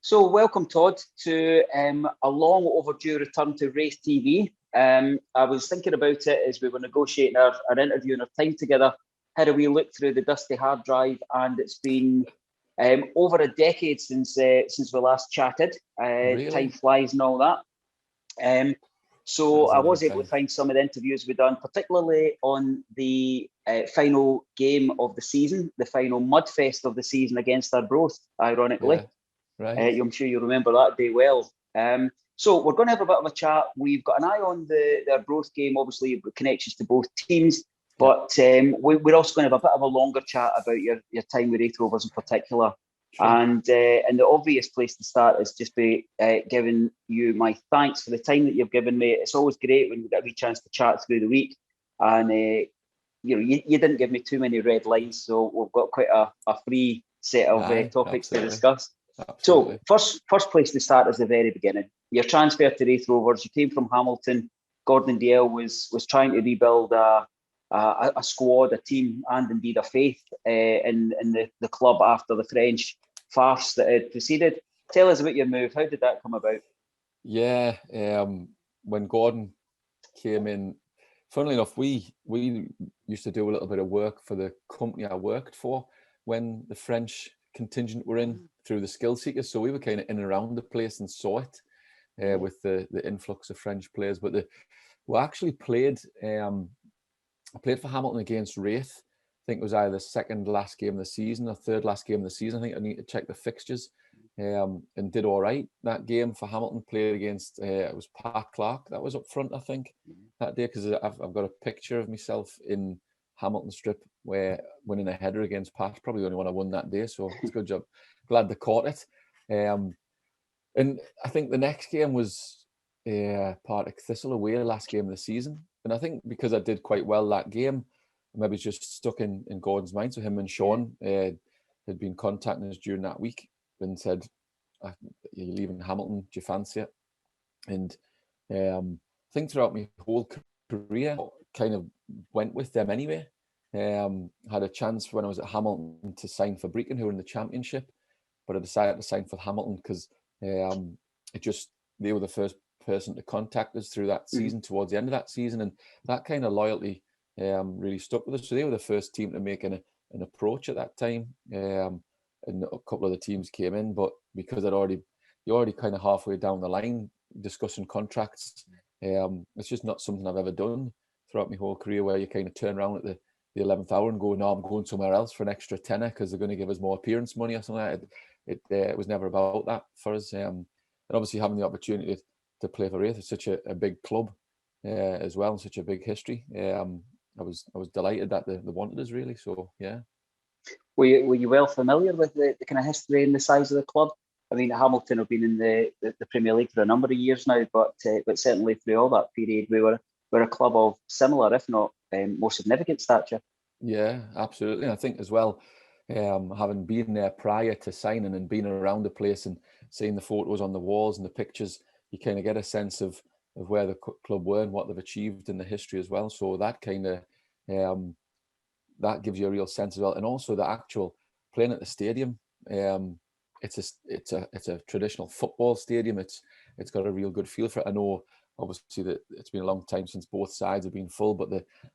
So welcome, Todd, to a long overdue return to RaithTV. I was thinking about it as we were negotiating our interview and our time together, had a wee look through the dusty hard drive, and it's been over a decade since we last chatted. Really? Time flies and all that. So I was able to find some of the interviews we've done, particularly on the final game of the season, the final mudfest of the season against Arbroath, ironically. Yeah. Right. I'm sure you remember that day well. So we're going to have a bit of a chat. We've got an eye on the Arbroath game, obviously, with connections to both teams. But we're also going to have a bit of a longer chat about your time with Raith Rovers in particular. Sure. And the obvious place to start is just be giving you my thanks for the time that you've given me. It's always great when we get a wee chance to chat through the week. And you didn't give me too many red lines, so we've got quite a free set of topics to discuss. Absolutely. So first place to start is the very beginning. Your transfer to Raith Rovers, you came from Hamilton. Gordon Dale was trying to rebuild a squad, a team, and indeed a faith in the club after the French farce that had preceded. Tell us about your move. How did that come about? Yeah, when Gordon came in, funnily enough, we used to do a little bit of work for the company I worked for when the French contingent were in through the skill seekers, so we were kind of in and around the place and saw it with the influx of French players. But we actually played. I played for Hamilton against Raith. I think it was either the second last game of the season or third last game of the season. I think I need to check the fixtures. And did all right that game for Hamilton. Played against it was Pat Clark that was up front, I think, that day, because I've got a picture of myself in Hamilton strip where winning a header against Pat, probably the only one I won that day, so it's a good job. Glad they caught it. And I think the next game was Partick Thistle away, last game of the season, and I think because I did quite well that game, maybe just stuck in Gordon's mind. So him and Sean had been contacting us during that week and said, "You're leaving Hamilton, do you fancy it?" And I think throughout my whole career, kind of went with them anyway. Had a chance when I was at Hamilton to sign for Brecon, who were in the Championship, but I decided to sign for Hamilton because they were the first person to contact us through that season, towards the end of that season, and that kind of loyalty really stuck with us. So they were the first team to make an approach at that time, and a couple of the teams came in, but because you're already kind of halfway down the line discussing contracts, it's just not something I've ever done throughout my whole career, where you kind of turn around at the 11th hour and go, "No, I'm going somewhere else for an extra tenner because they're going to give us more appearance money," or something like that. It was never about that for us. And obviously having the opportunity to play for Raith, it's such a big club as well, and such a big history. I was delighted that they wanted us, really. So yeah. Were you well familiar with the kind of history and the size of the club? I mean, Hamilton have been in the Premier League for a number of years now, but certainly through all that period, we were a club of similar, if not more significant stature. Yeah, absolutely. I think as well, having been there prior to signing and being around the place and seeing the photos on the walls and the pictures, you kind of get a sense of where the club were and what they've achieved in the history as well. So that kind of that gives you a real sense as well. And also the actual playing at the stadium. It's a traditional football stadium. It's got a real good feel for it. I know obviously that it's been a long time since both sides have been full, but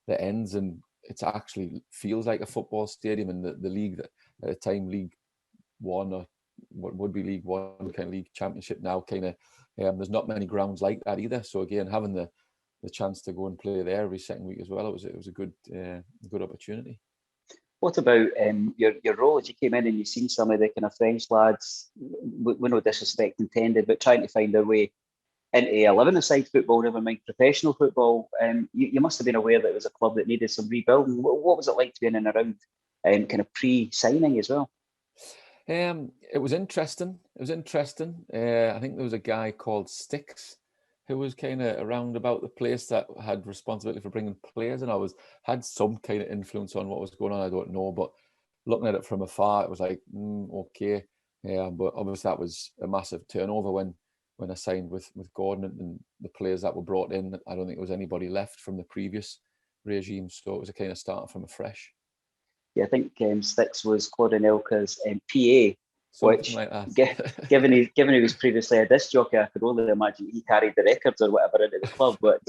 the ends, and it actually feels like a football stadium. And the league that at the time, League One, or what would be League One, kind of league championship now, kind of there's not many grounds like that either. So again, having the chance to go and play there every second week as well, it was a good opportunity. What about your role as you came in and you've seen some of the kind of French lads, with no disrespect intended, but trying to find their way into 11-a-side football, never mind professional football? You must have been aware that it was a club that needed some rebuilding. What was it like to be in and around kind of pre-signing as well? It was interesting. I think there was a guy called Sticks who was kind of around about the place that had responsibility for bringing players, and had some kind of influence on what was going on. I don't know, but looking at it from afar, it was like, okay. But obviously that was a massive turnover when I signed with Gordon, and the players that were brought in. I don't think there was anybody left from the previous regime, so it was a kind of starting from afresh. Yeah, I think Sticks was Claude Anelka's PA something which, like that. given he was previously a disc jockey, I could only imagine he carried the records or whatever into the club. But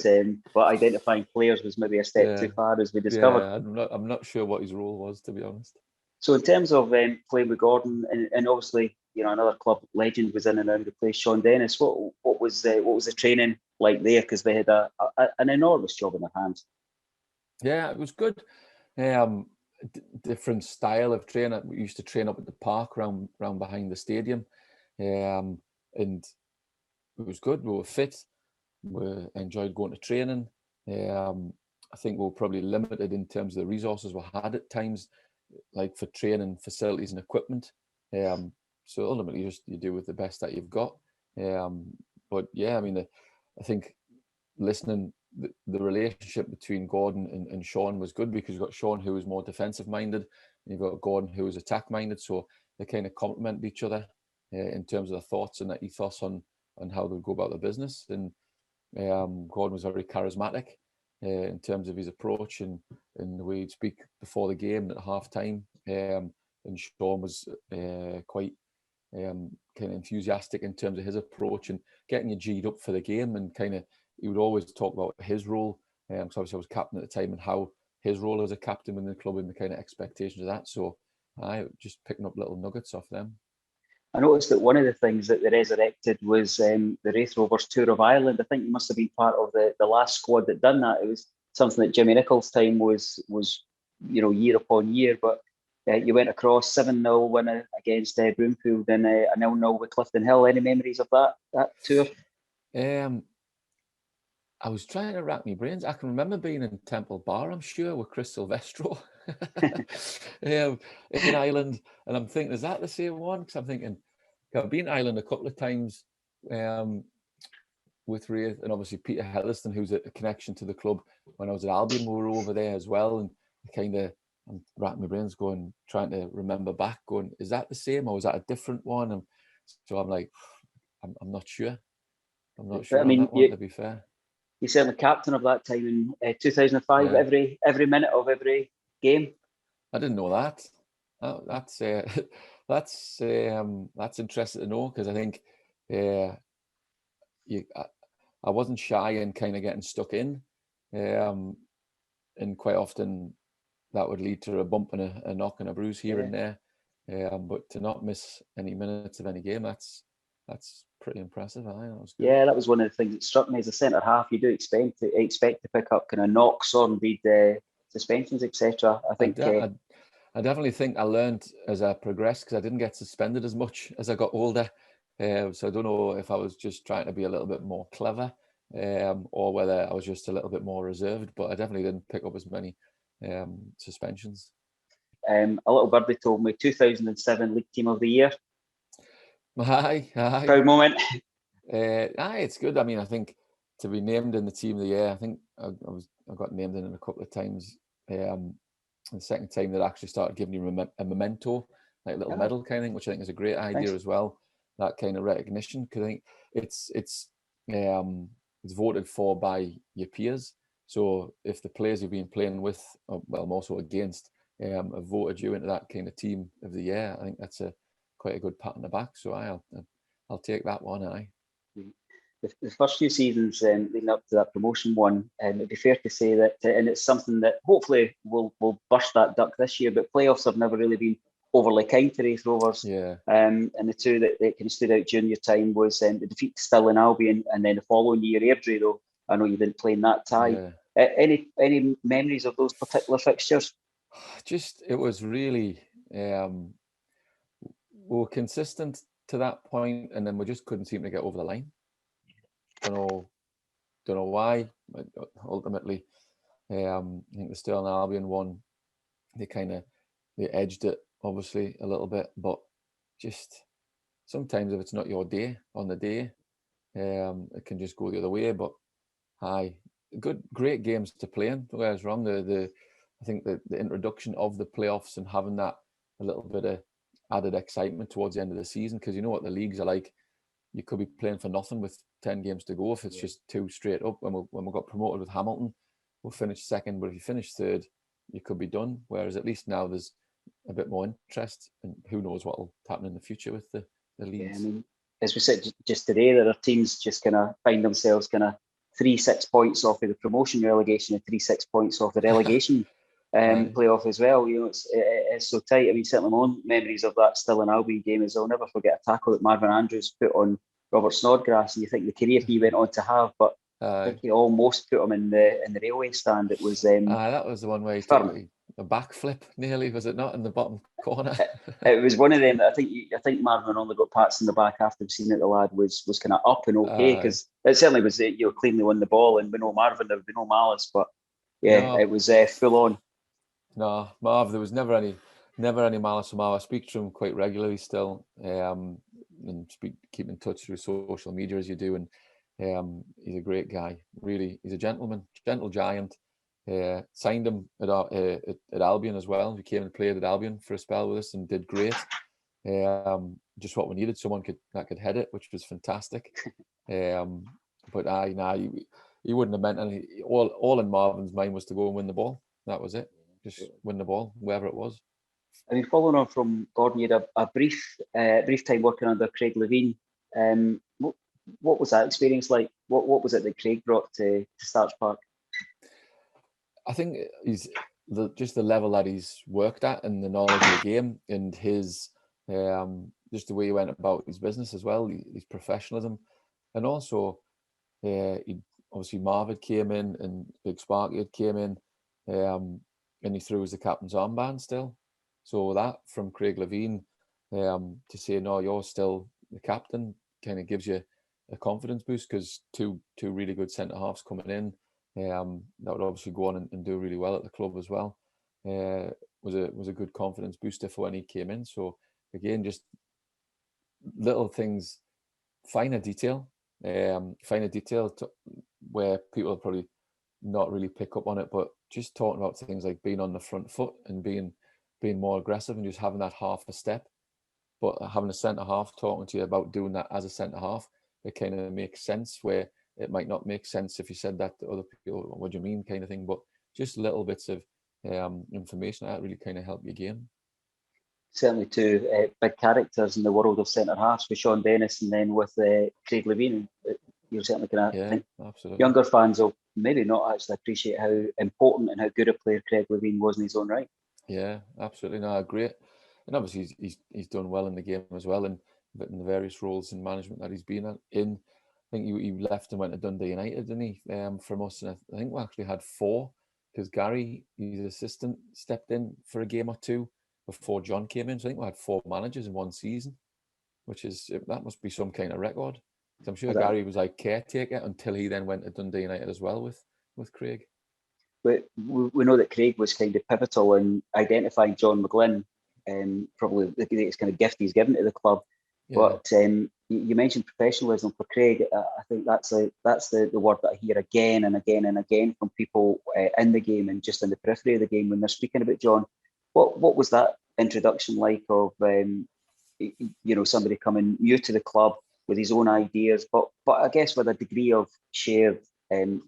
identifying players was maybe a step too far, as we discovered. Yeah, I'm not sure what his role was, to be honest. So in terms of playing with Gordon, and obviously, another club legend was in and around the place, Sean Dennis. What was the training like there? Because they had an enormous job in their hands. Yeah, it was good. Different style of training. We used to train up at the park round behind the stadium, and it was good. We were fit. We enjoyed going to training. I think we were probably limited in terms of the resources we had at times, like for training facilities and equipment. So ultimately, just you do with the best that you've got. But yeah, I mean, I think listening, the relationship between Gordon and Sean was good, because you've got Sean, who was more defensive minded, and you've got Gordon, who was attack minded. So they kind of complement each other in terms of their thoughts and their ethos on how they go about their business. And Gordon was very charismatic in terms of his approach and the way he'd speak before the game at half time. And Sean was quite kind of enthusiastic in terms of his approach and getting you G'd up for the game. And kind of, he would always talk about his role. So obviously I was captain at the time, and how his role as a captain within the club and the kind of expectations of that. So I just picking up little nuggets off them. I noticed that one of the things that they resurrected was the Raith Rovers tour of Ireland. I think you must have been part of the last squad that done that. It was something that Jimmy Nichols' time was year upon year. But you went across 7-0 win against Broomfield, and a 0-0 with Clifton Hill. Any memories of that tour? I was trying to rack my brains. I can remember being in Temple Bar, I'm sure, with Chris Silvestro in Ireland. And I'm thinking, is that the same one? Because I'm thinking, I've been to Ireland a couple of times with Raith, and obviously Peter Helliston, who's a connection to the club. When I was at Albion, we were over there as well. And I'm racking my brains trying to remember back, going, is that the same, or was that a different one? And so I'm like, I'm not sure. I'm not sure on that one, to be fair. He's certainly captain of that time in 2005. Yeah. Every minute of every game. I didn't know that. That's interesting to know, because I think I wasn't shy and kind of getting stuck in, and quite often that would lead to a bump and a knock and a bruise here and there. But to not miss any minutes of any game, that's pretty impressive. That was good. Yeah, that was one of the things that struck me as a centre half. You do expect to pick up kind of knocks or indeed suspensions, etc. I think. I definitely think I learned as I progressed, because I didn't get suspended as much as I got older. So I don't know if I was just trying to be a little bit more clever, or whether I was just a little bit more reserved. But I definitely didn't pick up as many suspensions. A little birdie told me 2007 League Team of the Year. Aye. Proud moment. It's good. I mean, I think to be named in the Team of the Year, I think I got named in a couple of times. The second time that actually started giving you a memento, like a little medal kind of thing, which I think is a great idea as well. That kind of recognition, because I think it's voted for by your peers. So if the players you've been playing with, well, also against, have voted you into that kind of Team of the Year, I think that's quite a good pat on the back. So I'll take that one. The first few seasons leading up to that promotion one, it'd be fair to say that, and it's something that hopefully will burst that duck this year, but playoffs have never really been overly kind to Raith Rovers. Yeah. And the two that kind of stood out during your time was the defeat to Stirling Albion, and then the following year Airdrie, though I know you didn't play in that tie. Yeah. Any memories of those particular fixtures? Just, it was really, we were consistent to that point, and then we just couldn't seem to get over the line. Don't know why, but ultimately, I think the Stirling Albion one, they edged it obviously a little bit, but just sometimes if it's not your day on the day, it can just go the other way. But great games to play in. Don't get us wrong. I think the introduction of the playoffs and having that a little bit of added excitement towards the end of the season, because you know what the leagues are like. You could be playing for nothing with 10 games to go if it's just two straight up. When we got promoted with Hamilton, we'll finish second, but if you finish third, you could be done. Whereas at least now there's a bit more interest, and who knows what will happen in the future with the Yeah, leagues. I mean, as we said just today, there are teams just kind of find themselves kind of 3-6 points off of the promotion relegation and 3-6 points off the relegation playoff as well. You know, it's so tight. I mean, certainly my own memories of that Still and Albion game is I'll never forget a tackle that Marvin Andrews put on Robert Snodgrass, and you think the career he went on to have, but I think he almost put him in the railway stand. It was that was the one where he took a backflip nearly, was it not, in the bottom corner? It was one of them that I think Marvin only got pats in the back after seeing that the lad was kind of up and okay, because it certainly was cleanly won the ball, and we know Marvin, there would be no malice, but it was full on. No, Marv, there was never any malice from Marv. I speak to him quite regularly still, and keep in touch through social media as you do, and he's a great guy. Really, he's a gentleman, gentle giant. Signed him at Albion as well. He came and played at Albion for a spell with us and did great. Just what we needed, someone that could head it, which was fantastic. But he wouldn't have meant any. All in Marvin's mind was to go and win the ball. That was it. Just win the ball, wherever it was. I mean, following on from Gordon, you had a brief time working under Craig Levine. What was that experience like? What was it that Craig brought to Starch Park? I think he's just the level that he's worked at and the knowledge of the game, and his just the way he went about his business as well, his professionalism, and also obviously Marv came in and Big Sparky had came in, and he threw as the captain's armband still. So that from Craig Levine to say no, you're still the captain, kind of gives you a confidence boost, because two really good centre halves coming in. That would obviously go on and do really well at the club as well. Was a good confidence booster for when he came in. So again, just little things, finer detail where people probably not really pick up on it, but just talking about things like being on the front foot and being more aggressive and just having that half a step, but having a centre half talking to you about doing that as a centre half, it kind of makes sense where it might not make sense if you said that to other people. What do you mean, kind of thing? But just little bits of information that really kind of help your game. Certainly two big characters in the world of centre halves with Sean Dennis and then with Craig Levine. You're certainly going to think absolutely. Younger fans will maybe not actually appreciate how important and how good a player Craig Levine was in his own right. Yeah, absolutely. No, great. And obviously he's done well in the game as well, and in the various roles in management that he's been in. I think he left and went to Dundee United, didn't he? From us, and I think we actually had 4, because Gary, his assistant, stepped in for a game or 2 before John came in. So I think we had 4 managers in one season, that must be some kind of record. So I'm sure Gary was like caretaker until he then went to Dundee United as well with Craig. But we know that Craig was kind of pivotal in identifying John McGlynn, probably the greatest kind of gift he's given to the club. Yeah. But you mentioned professionalism for Craig. I think that's the word that I hear again and again and again from people in the game and just in the periphery of the game when they're speaking about John. What was that introduction like of somebody coming new to the club with his own ideas, but I guess with a degree of shared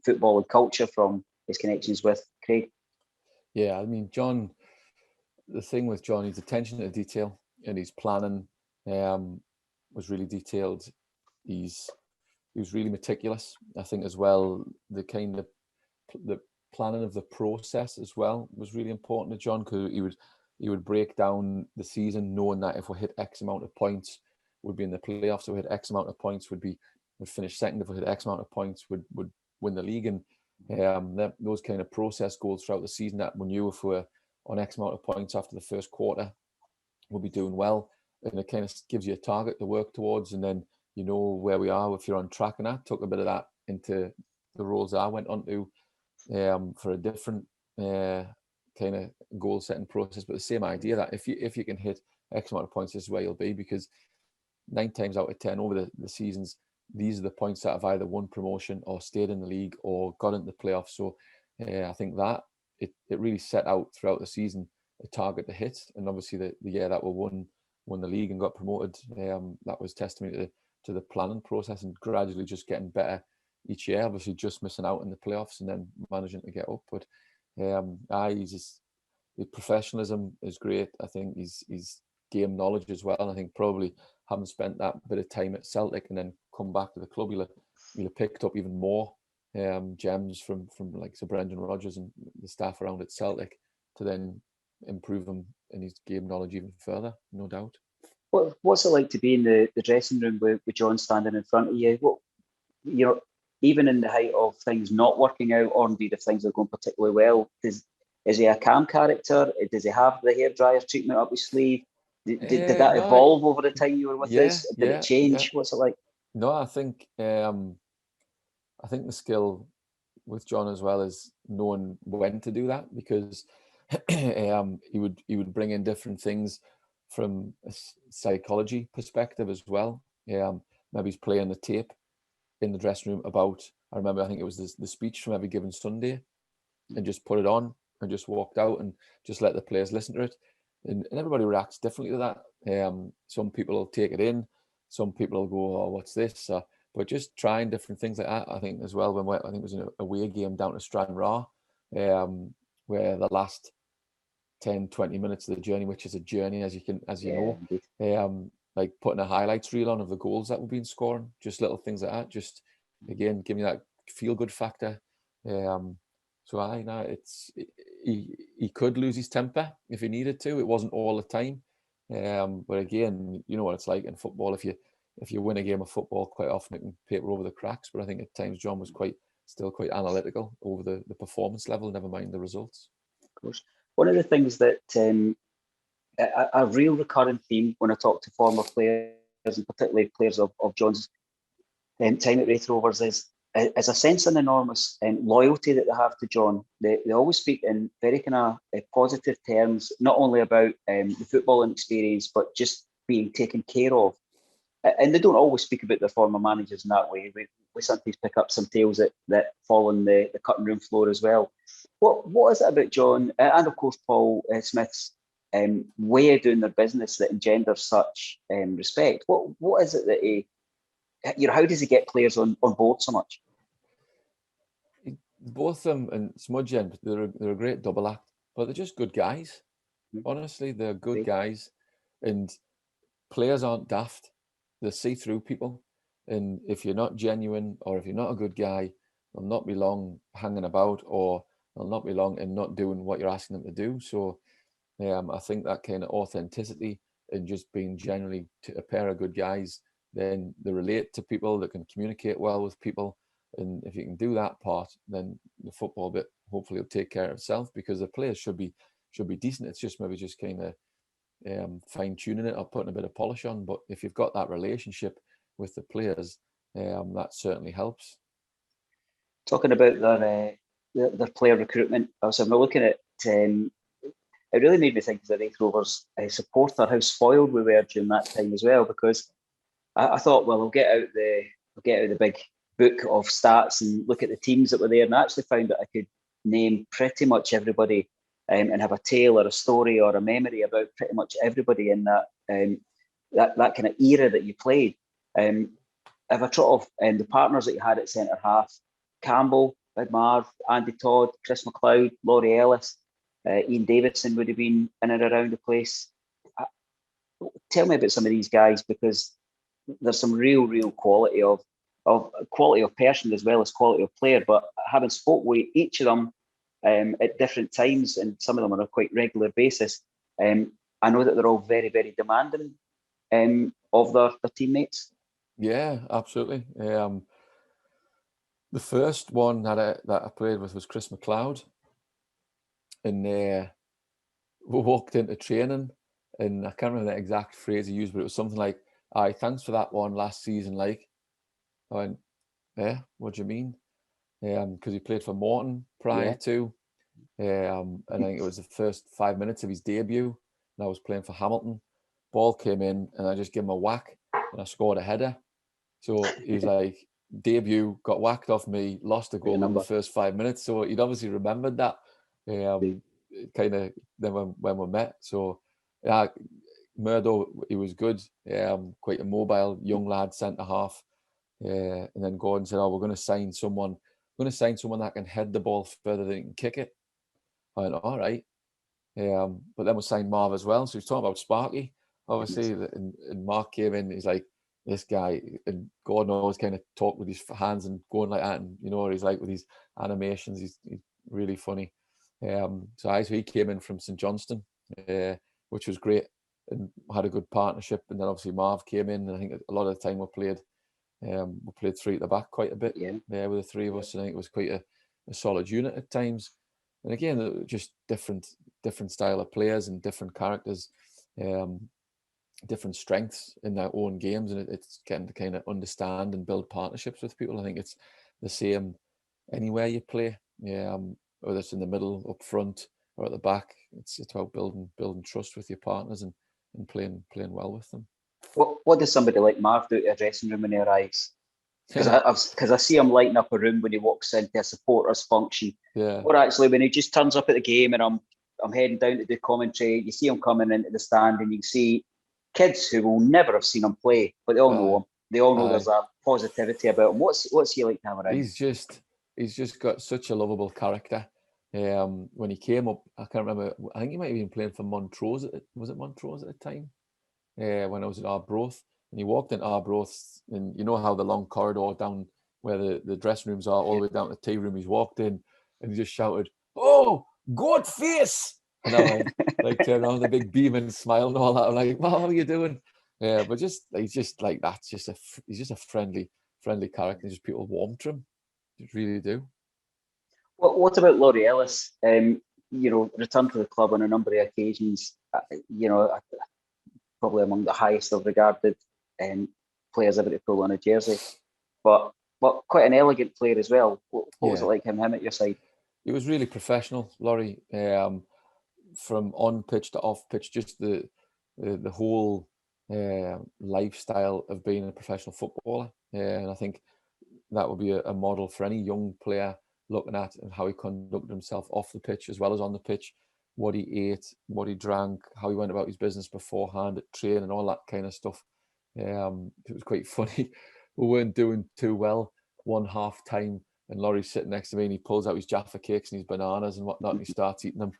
football and culture from his connections with Craig? Yeah, I mean, John, the thing with John, his attention to detail and his planning was really detailed. He was really meticulous. I think as well, the planning of the process as well was really important to John, because he would break down the season knowing that if we hit X amount of points, would be in the playoffs. So we hit X amount of points, would finish second. If we hit X amount of points, would win the league. And those kind of process goals throughout the season, that we knew if we're on X amount of points after the first quarter, we'll be doing well. And it kind of gives you a target to work towards, and then you know where we are if you're on track. And I took a bit of that into the roles I went on to for a different kind of goal setting process, but the same idea that if you can hit X amount of points, this is where you'll be, because 9 times out of 10 over the seasons, these are the points that have either won promotion or stayed in the league or got into the playoffs. So I think that it really set out throughout the season a target to hit, and obviously the year that we won the league and got promoted, that was testimony to the planning process and gradually just getting better each year. Obviously just missing out in the playoffs and then managing to get up, but his professionalism is great. I think his game knowledge as well. And I think probably having spent that bit of time at Celtic and then come back to the club, he'll have picked up even more gems from like Sir Brendan Rodgers and the staff around at Celtic to then improve him in his game knowledge even further, no doubt. What's it like to be in the dressing room with John standing in front of you? What, you know, even in the height of things not working out, or indeed if things are going particularly well, is he a calm character? Does he have the hairdryer treatment up his sleeve? Did that evolve over the time you were with us? Did it change? What's it like? No, I think the skill with John as well is knowing when to do that, because he would bring in different things from a psychology perspective as well. Maybe he's playing the tape in the dressing room about, I remember, I think it was the speech from every given Sunday, and just put it on and just walked out and just let the players listen to it. And everybody reacts differently to that. Some people will take it in, some people will go, oh, what's this? But just trying different things like that, I think, as well. When I think it was an away game down to Stranraer, where the last 10, 20 minutes of the journey, which is a journey, as you know, like putting a highlights reel on of the goals that we've been scoring, just little things like that, just again give me that feel good factor. He could lose his temper if he needed to. It wasn't all the time, but again, you know what it's like in football. If you win a game of football, quite often it can paper over the cracks. But I think at times John was still quite analytical over the performance level, never mind the results. Of course. One of the things that a real recurring theme when I talk to former players, and particularly players of John's time at Raith Rovers, is a sense of enormous loyalty that they have to John. They always speak in very kind of positive terms, not only about the footballing experience, but just being taken care of. And they don't always speak about their former managers in that way. We sometimes pick up some tales that fall on the cutting room floor as well. What is it about John and of course Paul Smith's way of doing their business that engenders such respect? What is it that how does he get players on board so much? Both them and Smudgen, they're a great double act, but they're just good guys. Honestly, they're good guys, and players aren't daft. They see through people, and if you're not genuine or if you're not a good guy, they'll not be long hanging about, or they'll not be long in not doing what you're asking them to do. So I think that kind of authenticity and just being generally a pair of good guys, then they relate to people, that can communicate well with people. And if you can do that part, then the football bit hopefully will take care of itself, because the players should be decent. It's just maybe just kind of fine tuning it or putting a bit of polish on. But if you've got that relationship with the players, that certainly helps. Talking about their player recruitment, I was looking at it really made me think as a Raith Rovers supporter how spoiled we were during that time as well, because I thought, well, I'll get out the big book of stats and look at the teams that were there, and I actually found that I could name pretty much everybody and have a tale or a story or a memory about pretty much everybody in that kind of era that you played. If I trot off the partners that you had at centre half: Campbell, Big Marv, Andy Todd, Chris McLeod, Laurie Ellis, Ian Davidson would have been in and around the place. Tell me about some of these guys, because there's some real quality of person as well as quality of player. But having spoke with each of them at different times, and some of them on a quite regular basis, I know that they're all very, very demanding of their teammates. Yeah, absolutely. The first one that I played with was Chris McLeod, and we walked into training, and I can't remember the exact phrase he used, but it was something like, "Aye, thanks for that one last season." Like, I went, "Yeah, what do you mean?" Because he played for Morton prior to, and I think it was the first 5 minutes of his debut, and I was playing for Hamilton. Ball came in, and I just gave him a whack, and I scored a header. So he's like, debut, got whacked off me, lost a goal in the first 5 minutes. So he'd obviously remembered that, kind of then when we met. So yeah, Murdo, he was good, quite a mobile young lad, centre half. And then Gordon said, "Oh, we're going to sign someone that can head the ball further than he can kick it." I went, "All right." But then we signed Marv as well. So he's talking about Sparky, obviously, and Mark came in. He's like, this guy, and Gordon always kind of talked with his hands and going like that, and you know what he's like with his animations. He's really funny. So he came in from St Johnston, which was great, and had a good partnership. And then obviously Marv came in, and I think a lot of the time we played three at the back quite a bit. Yeah, with the three of us, and I think it was quite a solid unit at times. And again, just different style of players and different characters, different strengths in their own games, and it's getting to kind of understand and build partnerships with people. I think it's the same anywhere you play, whether it's in the middle, up front, or at the back. It's about building trust with your partners and playing well with them. What does somebody like Marv do to a dressing room when he arrives? Because I see him lighting up a room when he walks into a supporters function. Yeah. Or actually when he just turns up at the game and I'm heading down to do commentary, you see him coming into the stand and you see kids who will never have seen him play, but they all know him. They all know there's a positivity about him. What's he like to have around? He's just got such a lovable character. When he came up, I can't remember. I think he might have been playing for Montrose. Was it Montrose at the time? When I was at Arbroath, and he walked in Arbroath, and you know how the long corridor down where the dressing rooms are, all the way down to the tea room. He's walked in, and he just shouted, "Oh, goat face!" And I like turned around, the big beaming smile and all that. I'm like, "Well, how are you doing?" Yeah, but he's just like that. He's just a friendly character. Just people warm to him. They really do. What about Laurie Ellis? Returned to the club on a number of occasions. Probably among the highest of regarded players ever to pull on a jersey, but quite an elegant player as well. What was it like him at your side? He was really professional, Laurie. From on pitch to off pitch, just the whole lifestyle of being a professional footballer. And I think that would be a model for any young player looking at and how he conducted himself off the pitch as well as on the pitch, what he ate, what he drank, how he went about his business beforehand at training and all that kind of stuff. It was quite funny. We weren't doing too well one half time, and Laurie's sitting next to me and he pulls out his Jaffa cakes and his bananas and whatnot, and he starts eating them.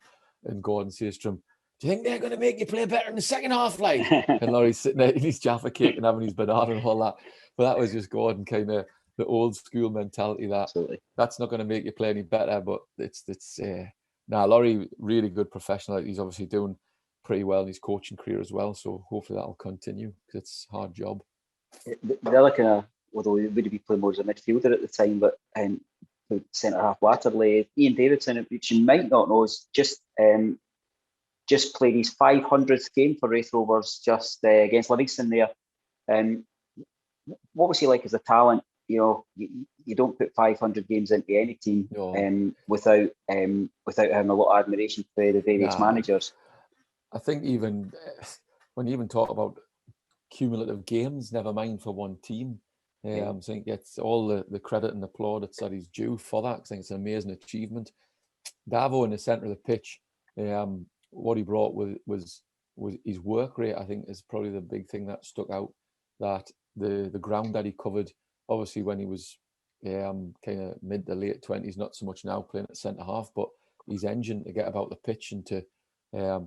And Gordon says to him, "Do you think they're going to make you play better in the second half, like?" And Laurie's sitting there eating his Jaffa cake and having his banana and all that. But that was just Gordon, kind of the old school mentality that Absolutely. That's not going to make you play any better. But Laurie, really good professional. He's obviously doing pretty well in his coaching career as well. So hopefully that'll continue because it's a hard job. The other kind of, although he would be playing more as a midfielder at the time, but centre half latterly, Ian Davidson, which you might not know, is just played his 500th game for Raith Rovers just against Livingston there. What was he like as a talent? You don't put 500 games into any team without having a lot of admiration for the various managers. I think even when you even talk about cumulative games, never mind for one team, I think he gets all the credit and the plaudits that he's due for that. I think it's an amazing achievement. Davo in the centre of the pitch, what he brought was his work rate. I think is probably the big thing that stuck out. That the ground that he covered, obviously when he was kind of mid to late 20s, not so much now playing at centre half, but his engine to get about the pitch and to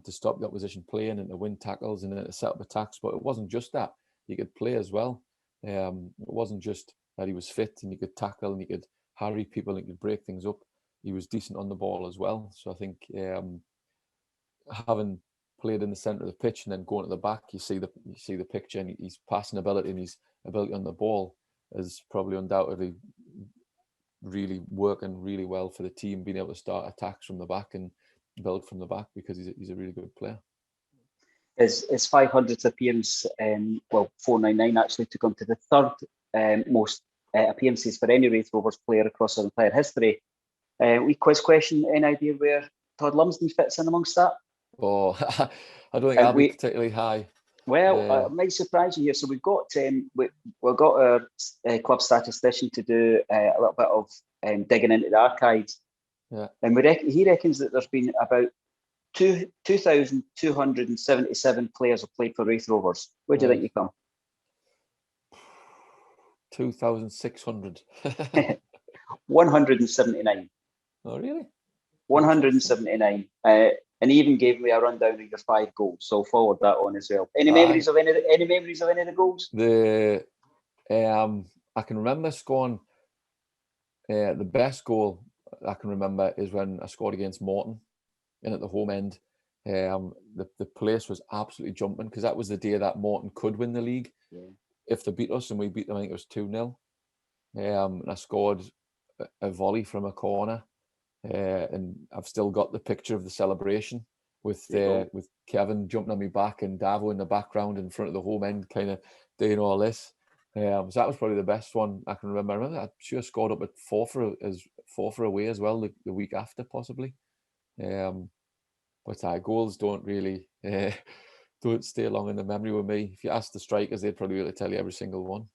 stop the opposition playing and to win tackles and then to set up attacks. But it wasn't just that. He could play as well. It wasn't just that he was fit and he could tackle and he could harry people and he could break things up. He was decent on the ball as well. So I think having played in the centre of the pitch and then going to the back, you see the picture, and his passing ability and his ability on the ball is probably undoubtedly really working really well for the team, being able to start attacks from the back and build from the back because he's a really good player. His 500th appearance, 499 actually took him to the third most appearances for any Raith Rovers player across their entire history. We quiz question, any idea where Todd Lumsden fits in amongst that? Oh, I don't think that'll be particularly high. Well, it might surprise you here. So we've got our club statistician to do a little bit of digging into the archives. Yeah. And he reckons that there's been about 2,277 players have played for Raith Rovers. Where do you think you come? 2,600. 179. Oh, really? 179. And he even gave me a rundown of your 5 goals, so I'll forward that on as well. Any Aye. memories of any of the goals? I can remember scoring. The best goal I can remember is when I scored against Morton in at the home end. The place was absolutely jumping because that was the day that Morton could win the league if they beat us, and we beat them. I think it was 2-0. And I scored a volley from a corner, and I've still got the picture of the celebration with Kevin jumping on me back and Davo in the background in front of the home end, kind of doing all this. So that was probably the best one I can remember. I remember I'm sure I scored up at 4 for away as well the week after, possibly. But goals don't really don't stay long in the memory with me. If you ask the strikers, they'd probably be able to tell you every single one.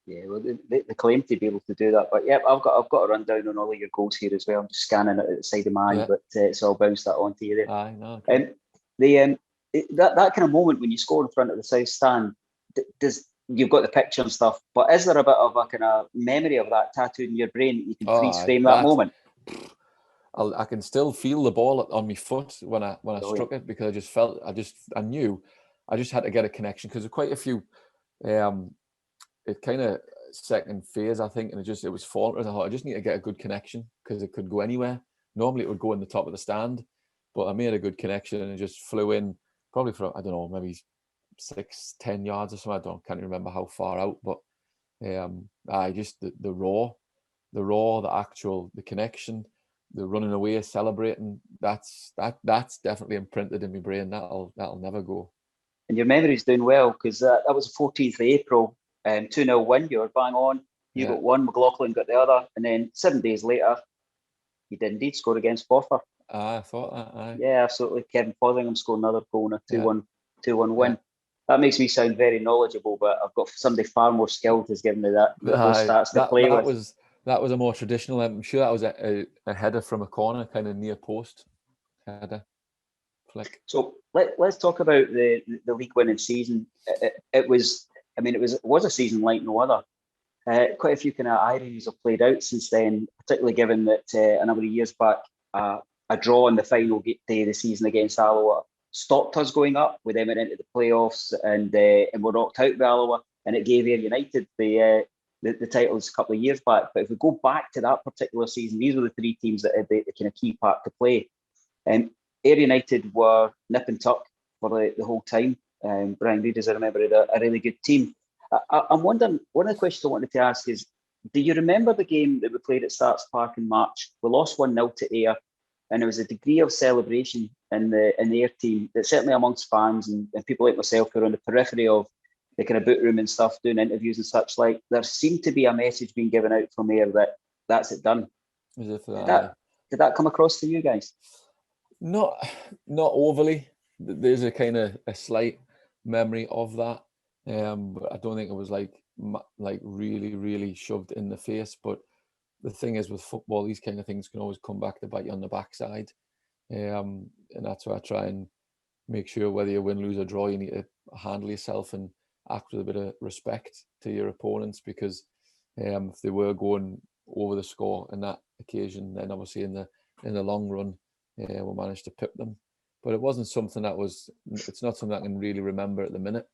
Yeah, well, they claim to be able to do that, but yeah, I've got a rundown on all of your goals here as well. I'm just scanning it at the side of my eye, but so I'll bounce that on to you there. Aye, no. That kind of moment when you score in front of the south stand, you've got the picture and stuff, but is there a bit of a kind of memory of that tattooed in your brain that you can freeze frame that moment? I can still feel the ball on my foot when I struck it, because I knew I just had to get a connection, because there's quite a few. It kind of second phase, I think, and it was faltering. I thought I just need to get a good connection because it could go anywhere. Normally it would go in the top of the stand, but I made a good connection and it just flew in probably from, I don't know, maybe 6-10 yards or something. Can't remember how far out, but just the raw, the connection, the running away, celebrating. That's definitely imprinted in my brain. That'll never go. And your memory's doing well, because that was the 14th of April. 2-0 win, you were bang on. You got one, McLaughlin got the other, and then 7 days later, you did indeed score against Forfar. I thought that. Aye. Yeah, absolutely. Kevin Fotheringham scored another goal in a 2-1 win. That makes me sound very knowledgeable, but I've got somebody far more skilled who's given me those stats to play with. That was a more traditional. I'm sure that was a header from a corner, kind of near post header flick. So let's talk about the league winning season. It was a season like no other. Quite a few kind of ironies have played out since then, particularly given that a number of years back, a draw on the final day of the season against Alloa stopped us going up. We then went into the playoffs and were knocked out by Alloa, and it gave Ayr United the titles a couple of years back. But if we go back to that particular season, these were the 3 teams that had the kind of key part to play. Ayr United were nip and tuck for the whole time. Brian Reid, as I remember, had a really good team. I'm wondering, one of the questions I wanted to ask is, do you remember the game that we played at Starks Park in March? We lost 1-0 to Ayr, and there was a degree of celebration in the Ayr team that certainly amongst fans and people like myself who are on the periphery of the kind of boot room and stuff, doing interviews and such, like, there seemed to be a message being given out from Ayr that that's it done. Did that come across to you guys? Not overly. There's a kind of a slight memory of that, but I don't think it was like really, really shoved in the face. But the thing is, with football, these kind of things can always come back to bite you on the backside, and that's why I try and make sure, whether you win, lose, or draw, you need to handle yourself and act with a bit of respect to your opponents, because if they were going over the score on that occasion, then obviously in the long run, we managed to pip them. But it wasn't something it's not something I can really remember at the minute.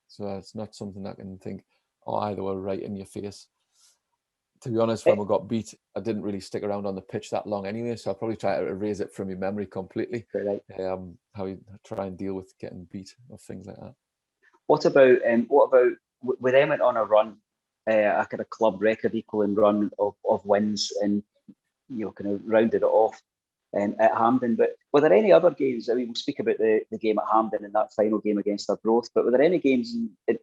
So it's not something I can think, they were right in your face. To be honest, when we got beat, I didn't really stick around on the pitch that long anyway, so I'll probably try to erase it from your memory completely. Right. How you try and deal with getting beat or things like that. What about when they went on a run, a kind of club record equaling run of wins, and kind of rounded it off at Hampden? But were there any other games? I mean, we'll speak about the game at Hampden and that final game against Arbroath, but were there any games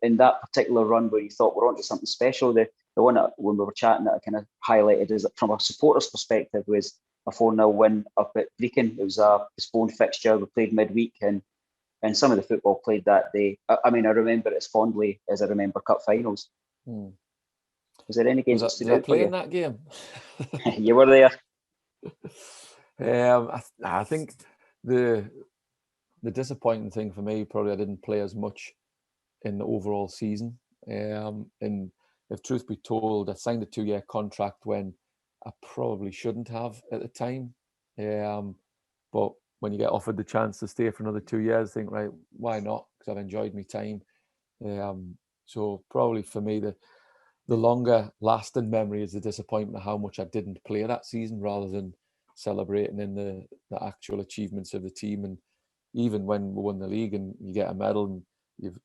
in that particular run where you thought we're onto something special? The one that, when we were chatting, that I kind of highlighted is that from a supporter's perspective was a 4-0 win up at Brecon. It was a postponed fixture. We played midweek, and some of the football played that day. I remember it as fondly as I remember cup finals. Was there any games that stood out for you? Was I playing that game? You were there. I think the disappointing thing for me, probably I didn't play as much in the overall season. And if truth be told, I signed a 2-year contract when I probably shouldn't have at the time. But when you get offered the chance to stay for another 2 years, think, right, why not? Because I've enjoyed my time. So probably for me, the longer lasting memory is the disappointment of how much I didn't play that season, rather than celebrating in the actual achievements of the team. And even when we won the league and you get a medal and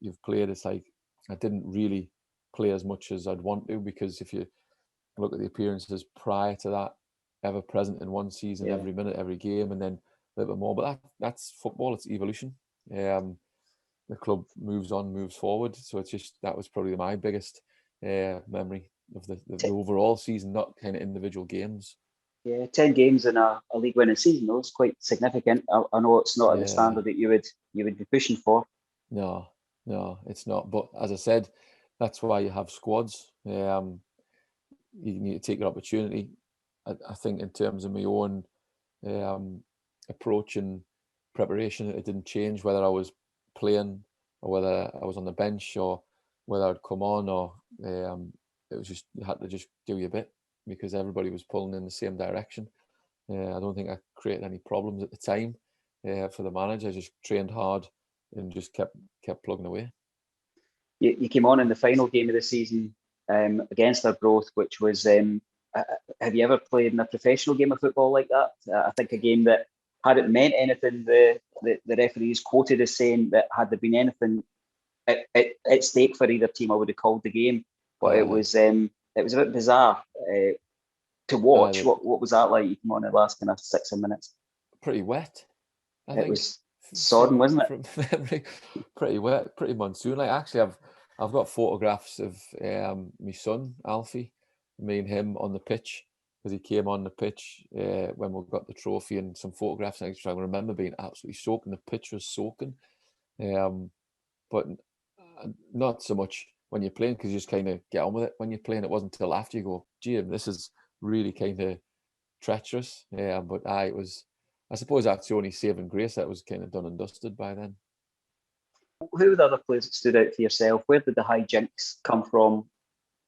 you've played, it's like I didn't really play as much as I'd want to, because if you look at the appearances prior to that, ever present in one season, every minute, every game, and then a little bit more. But that's football, it's evolution. The club moves on, moves forward. So it's just, that was probably my biggest memory of the overall season, not kind of individual games. Yeah, 10 games in a league winning season, though, is quite significant. I know it's not at the standard that you would be pushing for. No, it's not. But as I said, that's why you have squads. You need to take your opportunity. I think in terms of my own approach and preparation, it didn't change whether I was playing or whether I was on the bench or whether I'd come on, or it was just, you had to just do your bit because everybody was pulling in the same direction. I don't think I created any problems at the time for the manager. I just trained hard and just kept plugging away. You came on in the final game of the season against Arbroath, which was, have you ever played in a professional game of football like that? I think a game that, had it meant anything, the referees quoted as saying that had there been anything at stake for either team, I would have called the game. But it was a bit bizarre to watch. What was that like? You come on in the last kind of 6 minutes. Pretty wet. I think it was sodden, wasn't it? From memory, pretty wet, pretty monsoon. Like, actually, I've got photographs of my son Alfie, me and him on the pitch, because he came on the pitch when we got the trophy, and some photographs. I remember being absolutely soaking. The pitch was soaking, but not so much when you're playing, because you just kind of get on with it. When you're playing, it wasn't until after you go, gee, this is really kind of treacherous. But it was. I suppose that's the only saving grace, that was kind of done and dusted by then. Who were the other players that stood out for yourself? Where did the hijinks come from?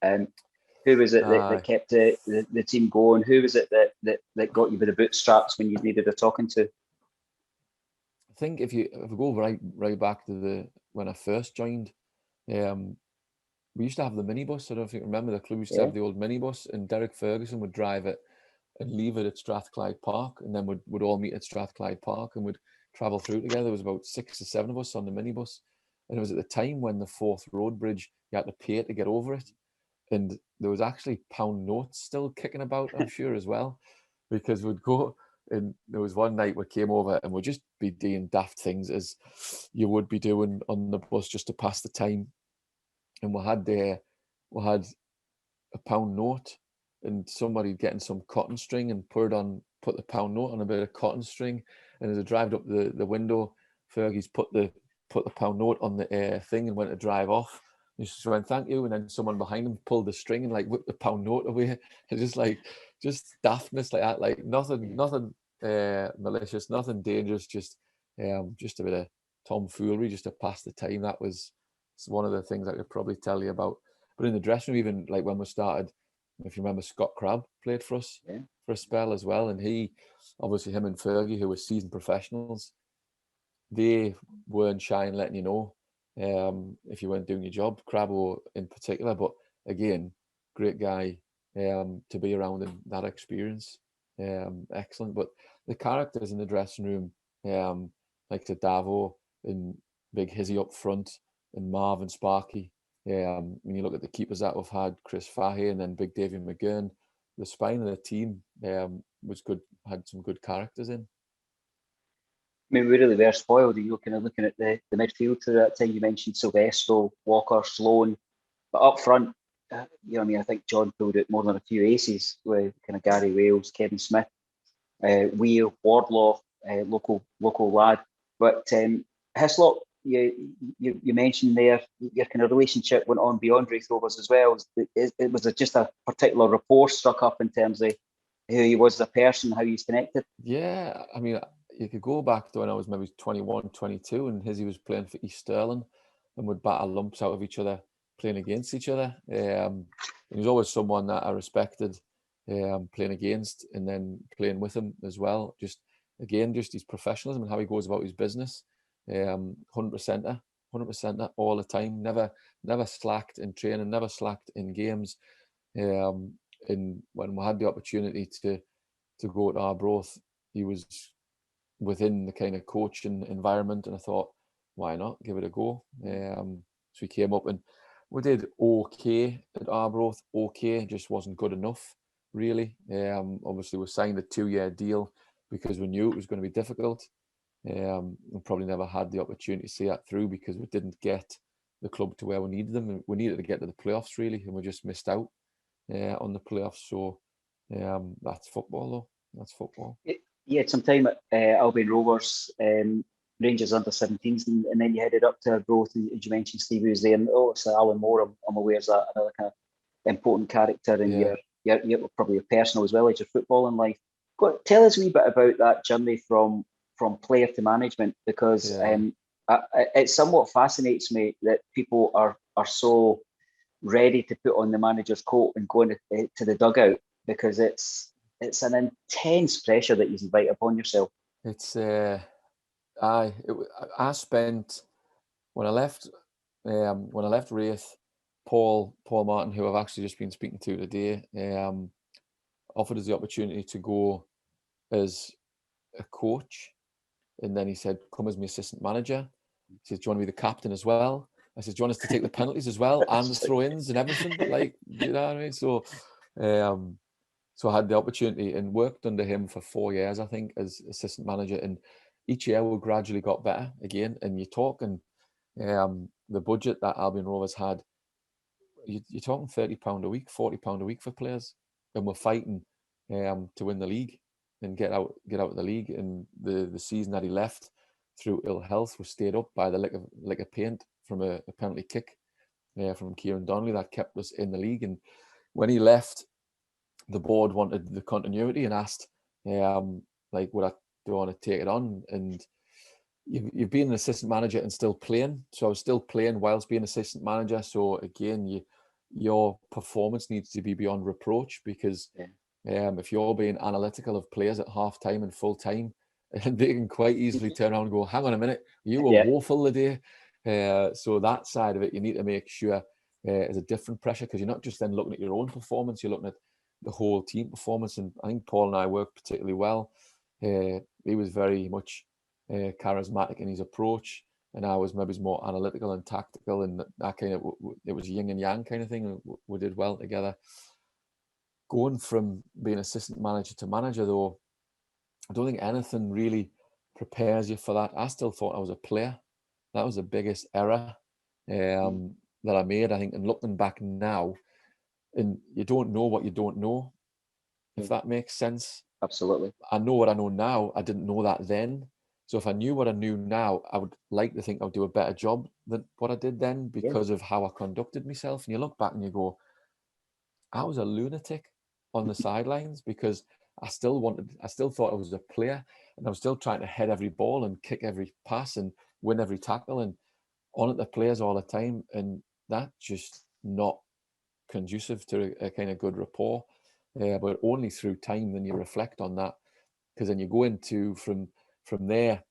Who was it that kept the team going? Who was it that got you by the bootstraps when you needed a talking to? I think if we go right back to when I first joined, we used to have the minibus. I don't know if you remember, the club used to have the old minibus, and Derek Ferguson would drive it and leave it at Strathclyde Park, and then would all meet at Strathclyde Park and would travel through together. There was about 6 or 7 of us on the minibus, and it was at the time when the Forth Road Bridge, you had to pay to get over it, and there was actually pound notes still kicking about, I'm sure, as well, because we'd go, and there was one night we came over and we'd just be doing daft things as you would be doing on the bus just to pass the time, and we had a pound note, and somebody getting some cotton string and put the pound note on a bit of cotton string, and as I drove up the window, Fergie's put the pound note on the thing and went to drive off. And she just went, thank you, and then someone behind him pulled the string and like whipped the pound note away. And just daftness like that, like nothing malicious, nothing dangerous, just a bit of tomfoolery just to pass the time. That was one of the things I could probably tell you about. But in the dressing room, even like when we started, if you remember, Scott Crabb played for us for a spell as well. And him and Fergie, who were seasoned professionals, they weren't shy in letting you know if you weren't doing your job. Crabbo in particular, but again, great guy to be around in that experience. Excellent. But the characters in the dressing room, like the Davo and Big Hizzy up front, and Marv and Sparky. When you look at the keepers that we've had, Chris Fahey and then Big Davy McGurn, the spine of the team was good, had some good characters in. I mean, we really were spoiled. You were kind of looking at the midfield through that time. You mentioned Silvestro, Walker, Sloan, but up front, I think John pulled out more than a few aces with kind of Gary Wales, Kevin Smith, Weir, Wardlaw, local lad. But Hislop, you mentioned there, your kind of relationship went on beyond Raith Rovers as well. It was just a particular rapport struck up in terms of who he was as a person, how he's connected? Yeah, I mean, you could go back to when I was maybe 21, 22, and Hizzy was playing for East Stirling and would battle lumps out of each other playing against each other. He was always someone that I respected. playing against and then playing with him as well. Just his professionalism and how he goes about his business. 100%er all the time. Never slacked in training, never slacked in games. And when we had the opportunity to go to Arbroath, he was within the kind of coaching environment, and I thought, why not give it a go? So we came up and we did okay at Arbroath. Okay, just wasn't good enough, really. Obviously, we signed a 2-year deal because we knew it was going to be difficult. We probably never had the opportunity to see that through because we didn't get the club to where we needed them. We needed to get to the playoffs, really, and we just missed out on the playoffs. So that's football, though. That's football. You had some time at Albion Rovers, Rangers under-17s, and then you headed up to Arbroath, and as you mentioned, Steve was there. And it's Alan Moore, I'm aware, is that another kind of important character in your probably your personal as well as your footballing life. Tell us a wee bit about that journey from player to management, because it somewhat fascinates me that people are so ready to put on the manager's coat and go to the dugout, because it's an intense pressure that you invite upon yourself. It's I spent when I left Raith, Paul Martin, who I've actually just been speaking to today, offered us the opportunity to go as a coach, and then he said, "Come as my assistant manager." He said, "Do you want to be the captain as well?" I said, "Do you want us to take the penalties as well and the throw-ins and everything?" Like, you know what I mean? So, so I had the opportunity and worked under him for 4 years, I think, as assistant manager. And each year we gradually got better again. And you're talking the budget that Albion Rovers had, you're talking £30 a week, £40 a week for players, and we're fighting to win the league and get out of the league. And the season that he left through ill health was stayed up by the lick of paint from a penalty kick from Kieran Donnelly that kept us in the league. And when he left, the board wanted the continuity and asked, like, would I want to take it on? And you've been an assistant manager and still playing. So I was still playing whilst being assistant manager. So again, your performance needs to be beyond reproach, because if you're being analytical of players at half time and full time, they can quite easily turn around and go, "Hang on a minute, you were woeful today." So that side of it, you need to make sure is a different pressure, because you're not just then looking at your own performance, you're looking at the whole team performance. And I think Paul and I worked particularly well. He was very much charismatic in his approach, and I was maybe more analytical and tactical, and that kind of, it was yin and yang kind of thing, and we did well together. Going from being assistant manager to manager, though, I don't think anything really prepares you for that. I still thought I was a player. That was the biggest error that I made, I think. And looking back now, and you don't know what you don't know, if that makes sense. Absolutely. I know what I know now. I didn't know that then. So if I knew what I knew now, I would like to think I would do a better job than what I did then, because of how I conducted myself. And you look back and you go, I was a lunatic on the sidelines, because I still thought I was a player, and I was still trying to head every ball and kick every pass and win every tackle and on at the players all the time. And that's just not conducive to a kind of good rapport. But only through time then you reflect on that, because then you go into from there.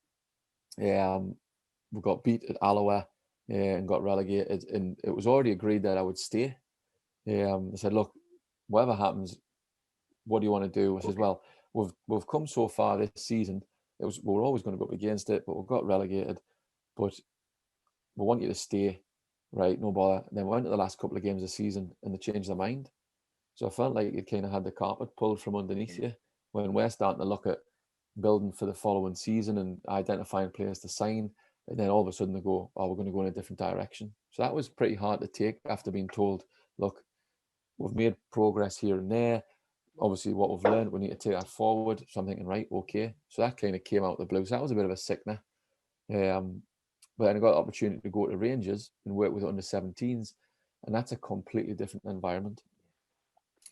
We got beat at Alloa and got relegated, and it was already agreed that I would stay. I said, "Look, whatever happens, what do you want to do?" I said, "Well, we've come so far this season. We were always going to go up against it, but we got relegated. But we want you to stay, right? No bother." And then we went to the last couple of games of the season, and they changed their mind. So I felt like it kind of had the carpet pulled from underneath you when we're starting to look at building for the following season and identifying players to sign. And then all of a sudden they go, "Oh, we're going to go in a different direction." So that was pretty hard to take after being told, "Look, we've made progress here and there. Obviously, what we've learned, we need to take that forward." So I'm thinking, right, okay. So that kind of came out of the blue. So that was a bit of a sickener. But then I got the opportunity to go to Rangers and work with under-17s, and that's a completely different environment.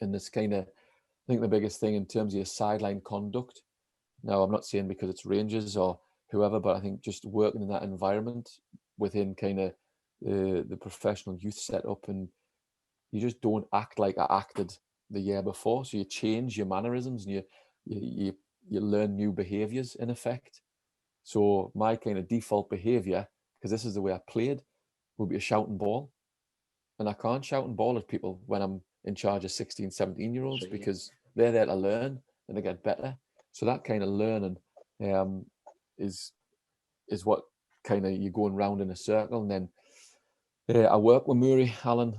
And this kind of, I think the biggest thing in terms of your sideline conduct. Now, I'm not saying because it's Rangers or whoever, but I think just working in that environment within kind of the professional youth setup, and you just don't act like I acted the year before. So you change your mannerisms and you learn new behaviours in effect. So my kind of default behaviour, because this is the way I played, would be a shouting ball. And I can't shout and ball at people when I'm in charge of 16, 17-year-olds because they're there to learn and to get better. So that kind of learning is what kind of you're going round in a circle. And then I work with Murray Allen.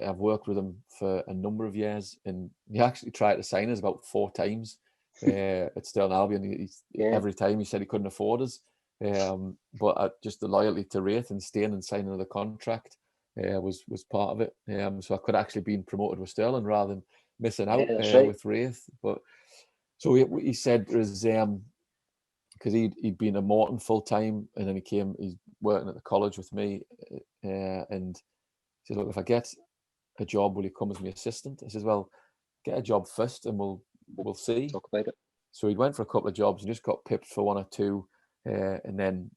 I've worked with him for a number of years, and he actually tried to sign us about 4 times at Stirling Albion. Every time he said he couldn't afford us. But just the loyalty to Raith and staying and signing another contract was part of it. So I could actually been promoted with Stirling rather than missing out with Raith. But so he said there's because he'd been at Morton full time, and then he's working at the college with me, and he said, look, if I get a job, will you come as my assistant? I says, well, get a job first and we'll see. Talk about it. So he went for a couple of jobs and just got pipped for 1 or 2, and then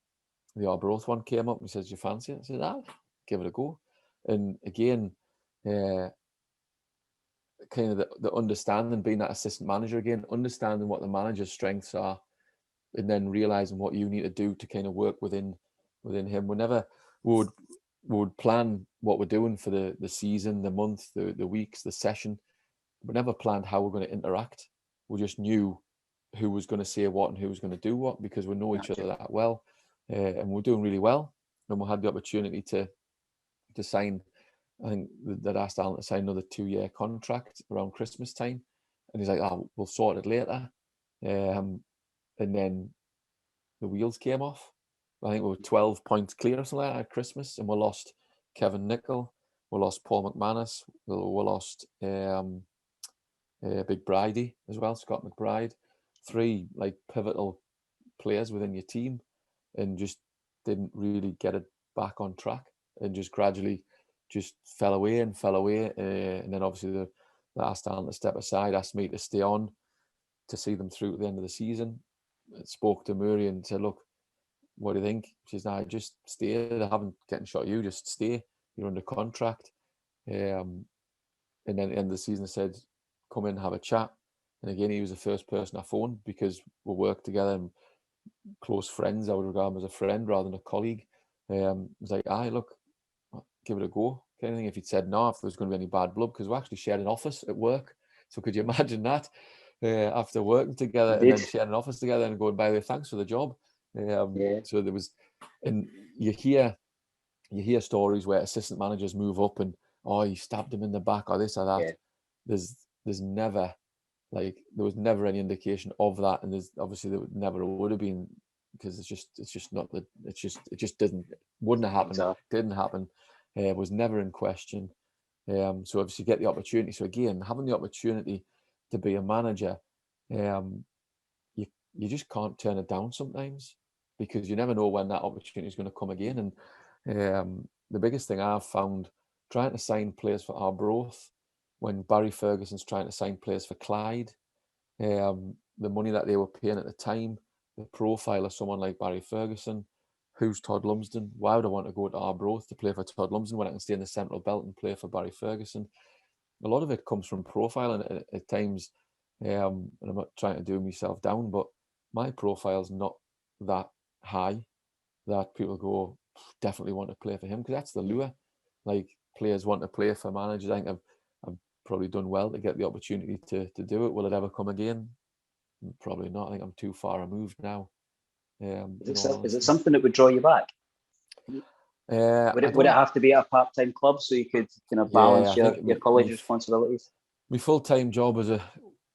the Arbroath one came up and he says, do you fancy it? I said, give it a go. And again, kind of the understanding, being that assistant manager again, understanding what the manager's strengths are, and then realizing what you need to do to kind of work within him. We would plan what we're doing for the season, the month, the weeks, the session. We never planned how we're going to interact. We just knew who was going to say what and who was going to do what, because we know each other that well, and we're doing really well. And we had the opportunity to sign, I think they'd asked Alan to sign another 2-year contract around Christmas time, and he's like, we'll sort it later. And then the wheels came off. I think we were 12 points clear or something like that at Christmas, and we lost Kevin Nicol, we lost Paul McManus, we lost Big Bridie as well, Scott McBride. 3 like pivotal players within your team, and just didn't really get it back on track, and just gradually just fell away. And then obviously they asked Alan to step aside, asked me to stay on to see them through to the end of the season. I spoke to Murray and said, look, what do you think? She said, just stay. I haven't getting shot at you, just stay. You're under contract. And then at the end of the season I said, come in and have a chat. And again, he was the first person I phoned because we worked together and close friends. I would regard him as a friend rather than a colleague. He was like, look, give it a go. Kind of thing. If he'd said no, if there was going to be any bad blood, because we actually shared an office at work. So could you imagine that? After working together and then sharing an office together and going, by the way, thanks for the job. So there was, and you hear stories where assistant managers move up and, he stabbed him in the back or this or that. There's never, there was never any indication of that, and there's obviously there never would have been, because it's just not that, it just wouldn't have happened. Exactly. Didn't happen. Was never in question. So obviously get the opportunity. So again, having the opportunity to be a manager, you just can't turn it down sometimes, because you never know when that opportunity is going to come again. And the biggest thing I've found trying to sign players for Arbroath, when Barry Ferguson's trying to sign players for Clyde, the money that they were paying at the time, the profile of someone like Barry Ferguson, who's Todd Lumsden? Why would I want to go to Arbroath to play for Todd Lumsden when I can stay in the Central Belt and play for Barry Ferguson? A lot of it comes from profile, and at times, and I'm not trying to do myself down, but my profile's not that high that people go, definitely want to play for him, because that's the lure. Like, players want to play for managers. I think I've probably done well to get the opportunity to do it. Will it ever come again? Probably not. I think I'm too far removed now. Is it something that would draw you back? Would it have to be a part-time club so you could kind of balance your college responsibilities? My full-time job as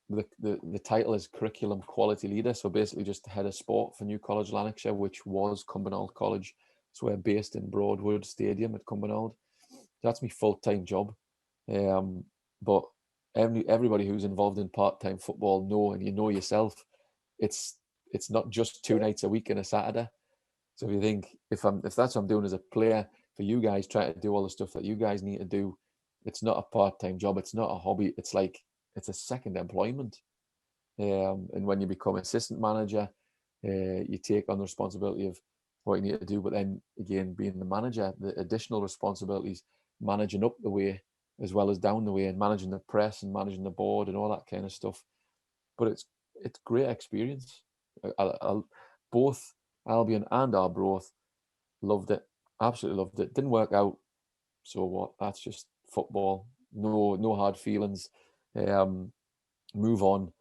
the title is curriculum quality leader, so basically just the head of sport for New College Lanarkshire, which was Cumbernauld College. So we're based in Broadwood Stadium at Cumbernauld. That's my full-time job. But everybody who's involved in part-time football know, and you know yourself, it's not just 2 nights a week and a Saturday. So if you think, if that's what I'm doing as a player, for you guys trying to do all the stuff that you guys need to do, it's not a part-time job, it's not a hobby, it's a second employment. And when you become assistant manager, you take on the responsibility of what you need to do, but then again, being the manager, the additional responsibilities, managing up the way as well as down the way, and managing the press and managing the board and all that kind of stuff. But it's great experience. Both Albion and Arbroath loved it, absolutely loved it. Didn't work out, so what? That's just football. No hard feelings. Move on.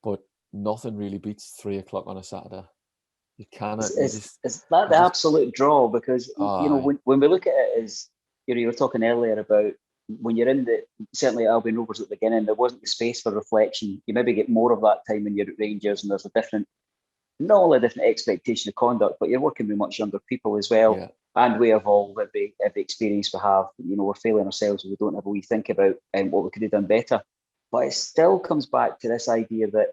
But nothing really beats 3 o'clock on a Saturday. You cannot. Is that the absolute draw? Because when we look at it as you were talking earlier about when you're in certainly Albion Rovers at the beginning, there wasn't the space for reflection. You maybe get more of that time when you're at Rangers, and there's not only a different expectation of conduct, but you're working with much younger people as well. Yeah. And we have all every experience we have. We're failing ourselves if we don't have a wee think about what we could have done better. But it still comes back to this idea that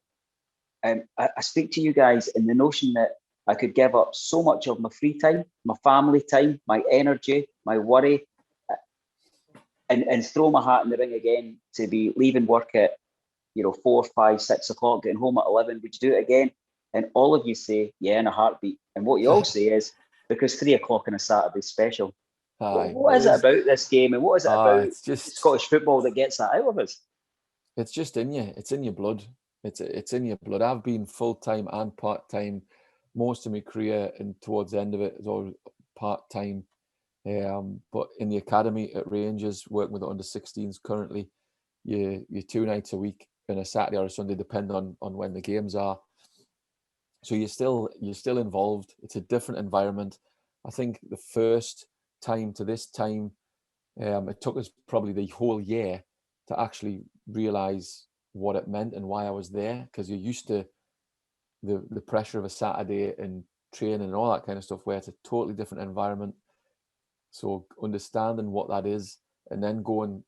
I speak to you guys in the notion that I could give up so much of my free time, my family time, my energy, my worry, and throw my hat in the ring again to be leaving work at 4, 5, 6 o'clock, getting home at 11. Would you do it again? And all of you say, yeah, in a heartbeat. And what you all say is, because 3 o'clock on a Saturday is special. What is it about this game, and what is it about Scottish football that gets that out of us? It's just in you. It's in your blood. It's in your blood. I've been full-time and part-time most of my career, and towards the end of it, it's all part-time. But in the academy at Rangers, working with the under-16s currently, you're 2 nights a week, and a Saturday or a Sunday, depending on when the games are. So you're still involved. It's a different environment. I think the first time to this time, it took us probably the whole year to actually realise what it meant and why I was there, because you're used to the pressure of a Saturday and training and all that kind of stuff, where it's a totally different environment. So understanding what that is, and then going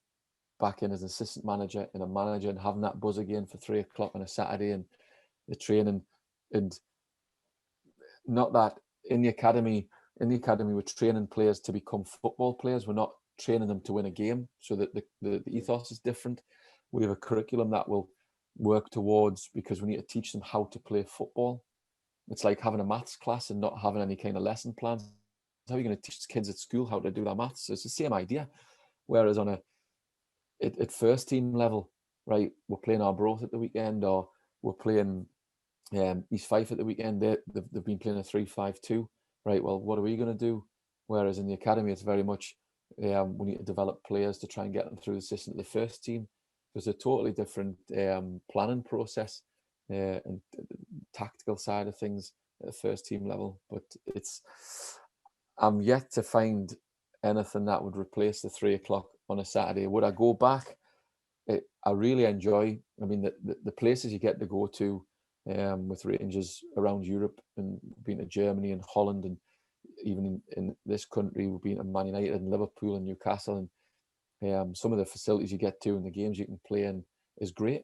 back in as an assistant manager and a manager, and having that buzz again for 3 o'clock on a Saturday, and the training, and not that in the academy we're training players to become football players. We're not training them to win a game, so that the ethos is different. We have a curriculum that will work towards, because we need to teach them how to play football. It's like having a maths class and not having any kind of lesson plans. How are you going to teach kids at school how to do their maths? It's the same idea. Whereas on at first team level, right, we're playing Arbroath at the weekend, or we're playing East Fife at the weekend. They've been playing a 3-5-2. Right, well, what are we going to do? Whereas in the academy, it's very much we need to develop players to try and get them through the system to the first team. There's a totally different planning process and tactical side of things at the first team level. But I'm yet to find anything that would replace the 3 o'clock on a Saturday. Would I go back? I really enjoy. I mean, the places you get to go to with Rangers around Europe, and been to Germany and Holland, and even in this country, we've been to Man United and Liverpool and Newcastle, and some of the facilities you get to and the games you can play in is great.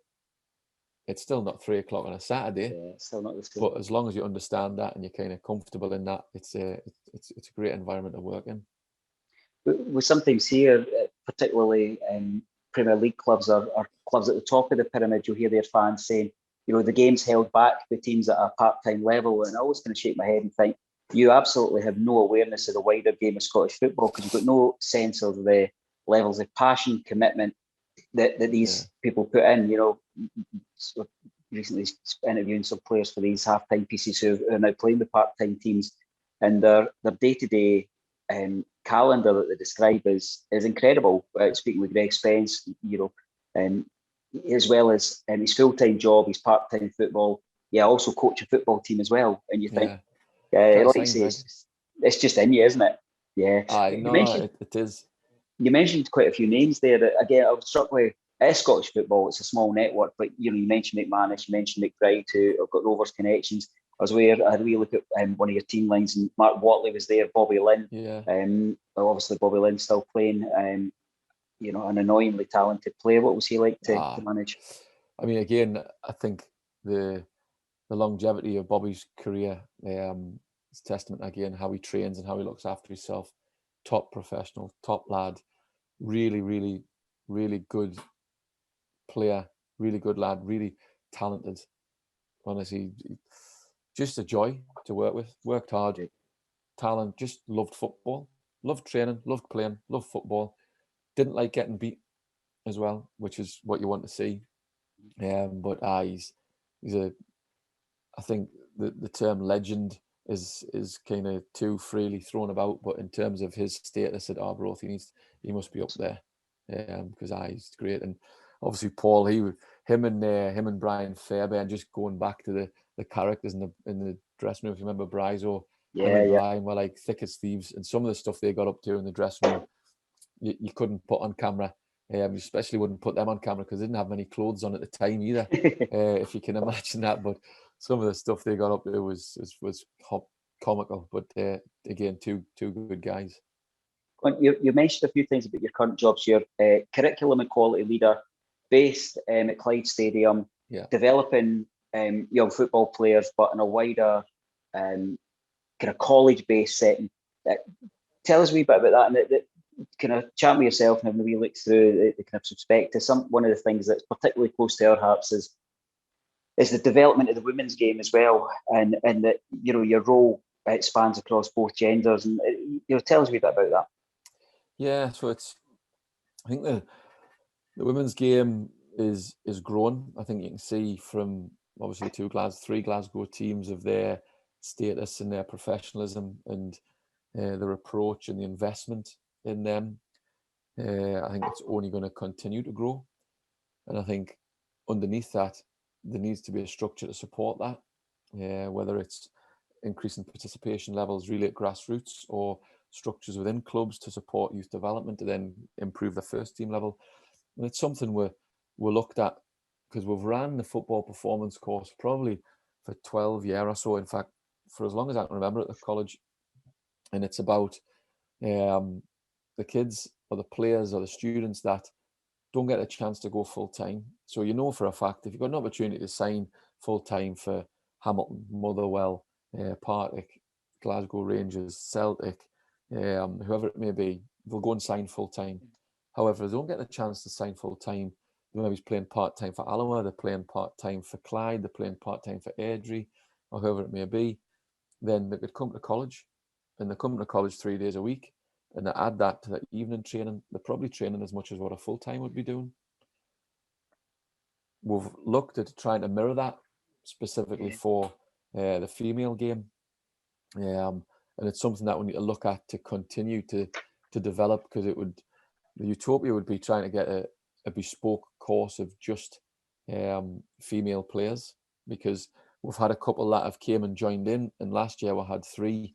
It's still not 3 o'clock on a Saturday, still not the same. But as long as you understand that and you're kind of comfortable in that, it's a great environment to work in. We sometimes hear, particularly Premier League clubs or clubs at the top of the pyramid, you'll hear their fans saying, the game's held back with teams at a part-time level. And I always kind of shake my head and think, you absolutely have no awareness of the wider game of Scottish football, because you've got no sense of the levels of passion, commitment that these people put in. So recently interviewing some players for these half-time pieces who are now playing with part-time teams, and their day-to-day calendar that they describe is incredible. Speaking with Greg Spence, as well as his full-time job, his part-time football, also coach a football team as well. And you think, like you say, it's just in you, isn't it? Yeah. It is. You mentioned quite a few names there. That, again, I was struck with Scottish football. It's a small network, but you mentioned McManus, you mentioned McBride, who have got Rovers connections. I had a wee look at one of your team lines, and Mark Watley was there, Bobby Lynn. Obviously Bobby Lynn's still playing. An annoyingly talented player. What was he like to manage? I mean, again, I think the longevity of Bobby's career is testament, again, how he trains and how he looks after himself. Top professional, top lad, really, really, really good player, really good lad, really talented. Honestly, just a joy to work with. Worked hard, talent, just loved football, loved training, loved playing, loved football. Didn't like getting beat. as well, which is what you want to see. But he's a, I think the term legend is kind of too freely thrown about, but in terms of his status at Arbroath, he must be up there, because he's great. And obviously Paul, him and Brian Fairbairn, just going back to the characters in the dressing room. If you remember Bryzo, him and Brian were like thick as thieves, and some of the stuff they got up to in the dressing room, you couldn't put on camera. You especially wouldn't put them on camera because they didn't have many clothes on at the time either, if you can imagine that. But some of the stuff they got up to was comical. But again, two good guys. You mentioned a few things about your current jobs. You're curriculum and quality leader based at Clyde Stadium, developing young football players, but in a wider kind of college-based setting. Tell us a wee bit about that, and kind of chat with yourself and having a wee look through the kind of perspective. One of the things that's particularly close to our hearts is the development of the women's game as well, and that your role spans across both genders. And tell us a wee bit about that. Yeah, so I think the women's game is growing. I think you can see from obviously three Glasgow teams of their status and their professionalism and their approach and the investment in them. I think it's only going to continue to grow, and I think underneath that there needs to be a structure to support that, whether it's increasing participation levels really at grassroots, or structures within clubs to support youth development to then improve the first team level. And it's something we're looked at, because we've ran the football performance course probably for 12 years or so, in fact for as long as I can remember at the college. And it's about the kids or the players or the students that don't get a chance to go full time. So for a fact, if you've got an opportunity to sign full time for Hamilton, Motherwell, Partick, Glasgow Rangers, Celtic, whoever it may be, they'll go and sign full time. However, if they don't get the chance to sign full time, they maybe playing part time for Alloa, they're playing part time for Clyde, they're playing part time for Airdrie, or whoever it may be, then they could come to college, and they're coming to college 3 days a week, and they add that to the evening training, they're probably training as much as what a full time would be doing. We've looked at trying to mirror that specifically for the female game, and it's something that we need to look at to continue to develop, because the utopia would be trying to get a bespoke course of just female players, because we've had a couple that have came and joined in, and last year we had 3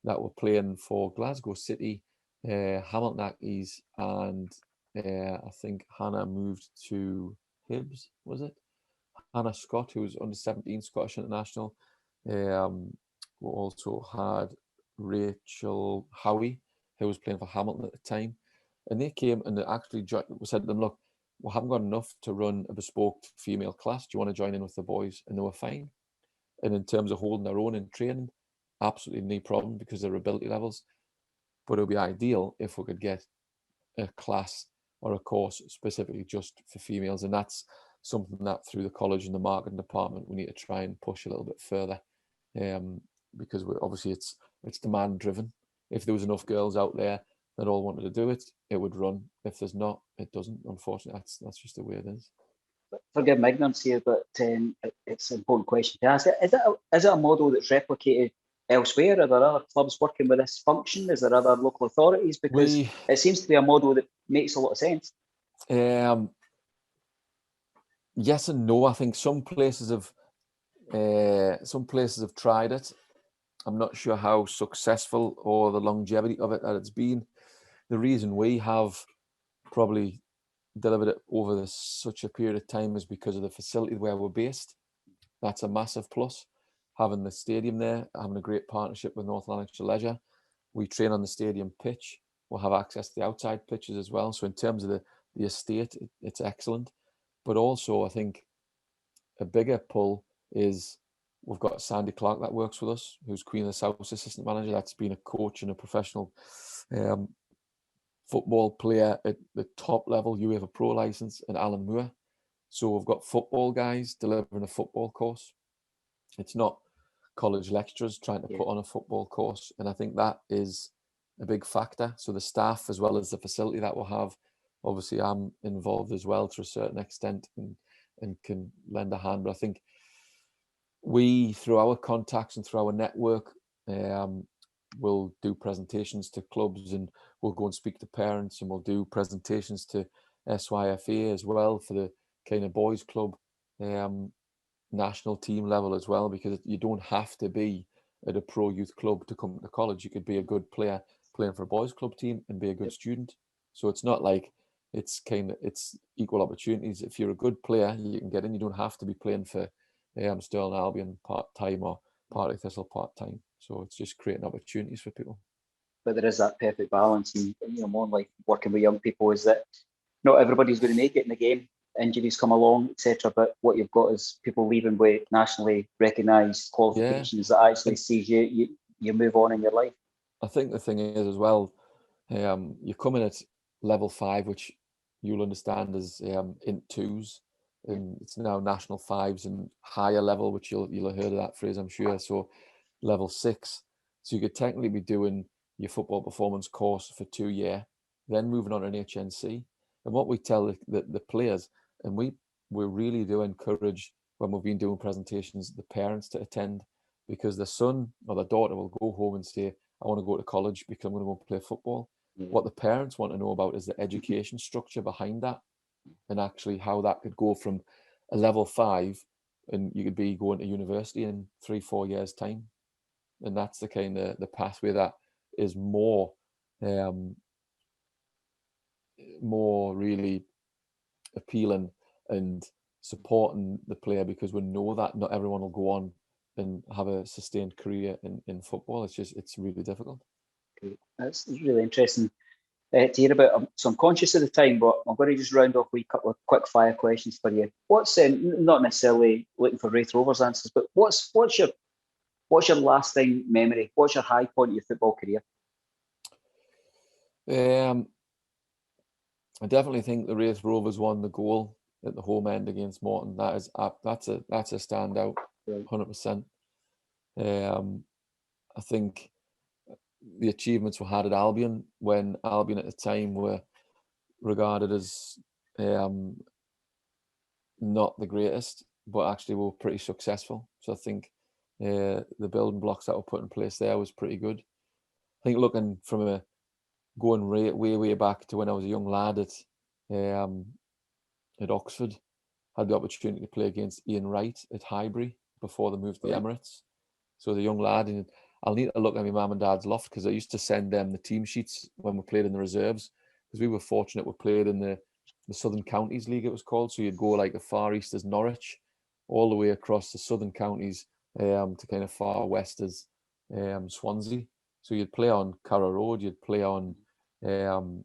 that were playing for Glasgow City, Hamilton Accies, and I think Hannah moved to Hibs, was it? Hannah Scott, who was under 17 Scottish international. We also had Rachel Howie, who was playing for Hamilton at the time. And they came and they actually said to them, look, we haven't got enough to run a bespoke female class. Do you want to join in with the boys? And they were fine. And in terms of holding their own in training, absolutely no problem, because of their ability levels. But it would be ideal if we could get a class or a course specifically just for females. And that's something that through the college and the marketing department, we need to try and push a little bit further. Because obviously it's demand driven. If there was enough girls out there that all wanted to do it, it would run. If there's not, it doesn't. Unfortunately, that's just the way it is. Forgive my ignorance here, but it's an important question to ask. Is it a model that's replicated elsewhere? Are there other clubs working with this function? Is there other local authorities? Because it seems to be a model that makes a lot of sense. Yes and no. I think some places have tried it. I'm not sure how successful or the longevity of it that it's been. The reason we have probably delivered it over such a period of time is because of the facility where we're based. That's a massive plus. Having the stadium there, having a great partnership with North Lanarkshire Leisure. We train on the stadium pitch. We'll have access to the outside pitches as well. So in terms of the estate, it's excellent. But also, I think a bigger pull is we've got Sandy Clark that works with us, who's Queen of the South's assistant manager. That's been a coach and a professional football player at the top level, UEFA Pro license, and Alan Moore. So we've got football guys delivering a football course. It's not college lecturers trying to put on a football course. And I think that is a big factor. So the staff, as well as the facility that we'll have, obviously I'm involved as well to a certain extent and can lend a hand. But I think we, through our contacts and through our network, will do presentations to clubs, and we'll go and speak to parents, and we'll do presentations to SYFA as well for the kind of boys club national team level as well, because you don't have to be at a pro youth club to come to college. You could be a good player playing for a boys club team and be a good student. So it's not like it's equal opportunities. If you're a good player, you can get in. You don't have to be playing for Stirling Albion part-time or Partick Thistle part-time. So it's just creating opportunities for people. But there is that perfect balance, and more like working with young people, is that not everybody's going to make it in the game. Injuries come along, etc. But what you've got is people leaving with nationally recognised qualifications that actually sees you move on in your life. I think the thing is as well, you're coming at level 5, which you'll understand as int 2s, and it's now national 5s and higher level, which you'll have heard of that phrase, I'm sure. So level 6. So you could technically be doing your football performance course for 2 years, then moving on to an HNC. And what we tell the players, and we really do encourage, when we've been doing presentations, the parents to attend, because the son or the daughter will go home and say, I want to go to college because I'm going to go play football. What the parents want to know about is the education structure behind that, and actually how that could go from a level 5 and you could be going to university in 3-4 years time. And that's the kind of the pathway that is more really appealing and supporting the player, because we know that not everyone will go on and have a sustained career in football. It's really difficult. Great. That's really interesting to hear about. So I'm conscious of the time, but I'm going to just round off with a couple of quick fire questions for you. What's not necessarily looking for Raith Rovers answers, but what's your lasting memory? What's your high point of your football career? I definitely think the Raith Rovers won the goal at the home end against Morton. That's a standout, 100%. I think the achievements we had at Albion, when Albion at the time were regarded as not the greatest, but actually were pretty successful. So I think the building blocks that were put in place there was pretty good. I think looking from going way back to when I was a young lad at Oxford, had the opportunity to play against Ian Wright at Highbury before they moved to the Emirates. So the young lad, and I'll need to look at my mum and dad's loft, because I used to send them the team sheets when we played in the reserves, because we were fortunate we played in the Southern Counties League, it was called. So you'd go like the far east as Norwich, all the way across the Southern Counties to kind of far west as Swansea. So you'd play on Carrow Road, you'd play on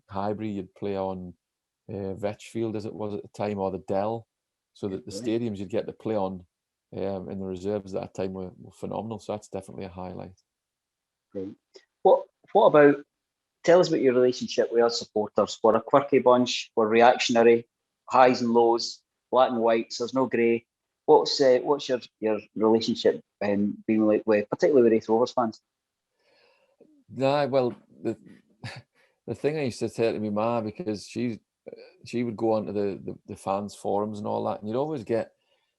Highbury, you'd play on Vetchfield as it was at the time, or the Dell. So that the stadiums you'd get to play on in the reserves at that time were phenomenal. So that's definitely a highlight. Great. What about, tell us about your relationship with our supporters. We're a quirky bunch, we're reactionary, highs and lows, black and whites, there's no grey. What's your relationship being like with, particularly with Raith Rovers fans? Nah, well, the thing I used to say to my ma, because she would go onto the fans forums and all that, and you'd always get,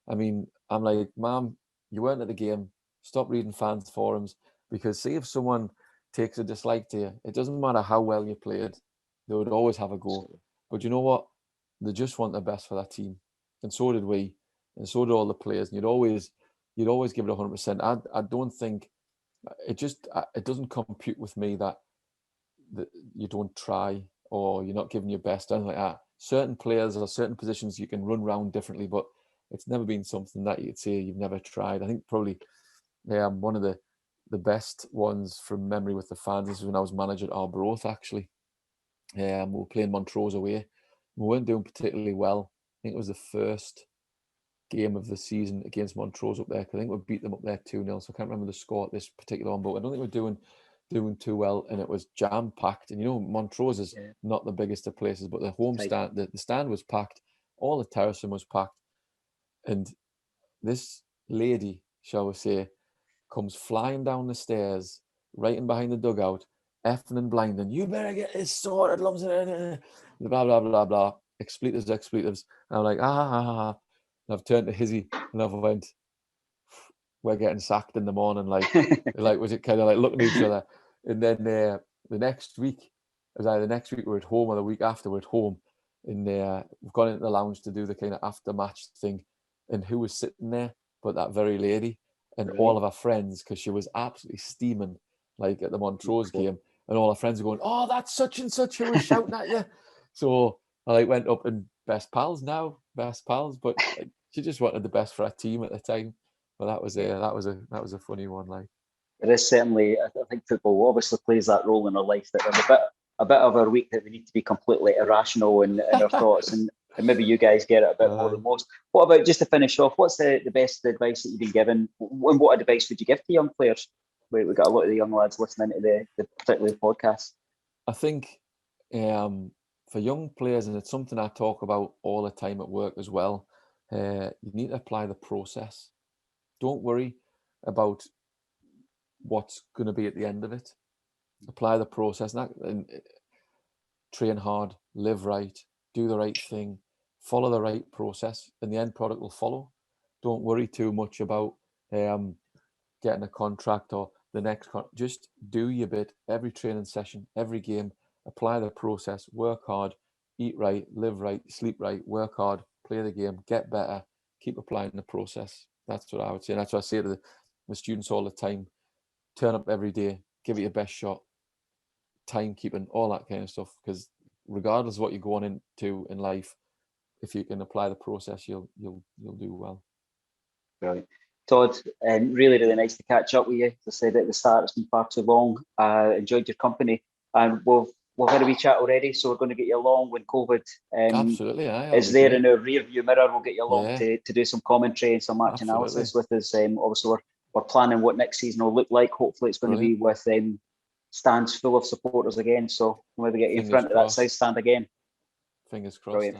I'm like, Mom, you weren't at the game, stop reading fans forums, because see, if someone takes a dislike to you, it doesn't matter how well you played, they would always have a go. But you know what, they just want the best for that team, and so did we, and so did all the players, and you'd always give it 100%. I don't think it doesn't compute with me that you don't try, or you're not giving your best, anything like that. Certain players or certain positions you can run around differently, but it's never been something that you'd say you've never tried. I think probably one of the best ones from memory with the fans is when I was manager at Arbroath, actually. We were playing Montrose away. We weren't doing particularly well. I think it was the first game of the season against Montrose up there. I think we beat them up there 2-0. So I can't remember the score at this particular one, but I don't think we're doing too well, and it was jam packed. And Montrose is not the biggest of places, but the home stand, the stand was packed, all the terracing was packed, and this lady, shall we say, comes flying down the stairs, right in behind the dugout, effing and blinding. You better get this sorted, Lumsden. Blah, blah, blah, blah. Expletives. And I'm like, And I've turned to Hizzy and I've went, we're getting sacked in the morning. Like was it kind of like looking at each other? And then the next week, it was either the next week we're at home or the week after we're at home. And we've gone into the lounge to do the kind of after match thing. And who was sitting there but that very lady and all of her friends, because she was absolutely steaming, like at the Montrose game. And all her friends were going, oh, that's such and such who was shouting at you. So I like went up and best pals. But like, she just wanted the best for her team at the time. But that was a funny one. Like, it is certainly, I think football obviously plays that role in our life, that there's a bit of our week that we need to be completely irrational in our thoughts, and maybe you guys get it a bit more than most. What about, just to finish off, what's the best advice that you've been given, and what advice would you give to young players? We've got a lot of the young lads listening to the particular podcast. I think for young players, and it's something I talk about all the time at work as well, you need to apply the process. Don't worry about what's going to be at the end of it. Apply the process, and train hard, live right, do the right thing, follow the right process, and the end product will follow. Don't worry too much about getting a contract or the next just do your bit every training session, every game. Apply the process, work hard, eat right, live right, sleep right, work hard, play the game, get better, keep applying the process. That's what I would say, and that's what I say to the students all the time. Turn up every day, give it your best shot, timekeeping, all that kind of stuff, because regardless of what you're going into in life, if you can apply the process, you'll do well. Brilliant. Todd, really, really nice to catch up with you. As I said at the start, it's been far too long. Enjoyed your company, and we've had a wee chat already, so we're going to get you along when COVID Absolutely, is there in our rear view mirror. We'll get you along to do some commentary and some match analysis with us. Obviously, we're planning what next season will look like. Hopefully, it's going to be with stands full of supporters again. So we'll maybe get you in front of that south stand again. Fingers crossed.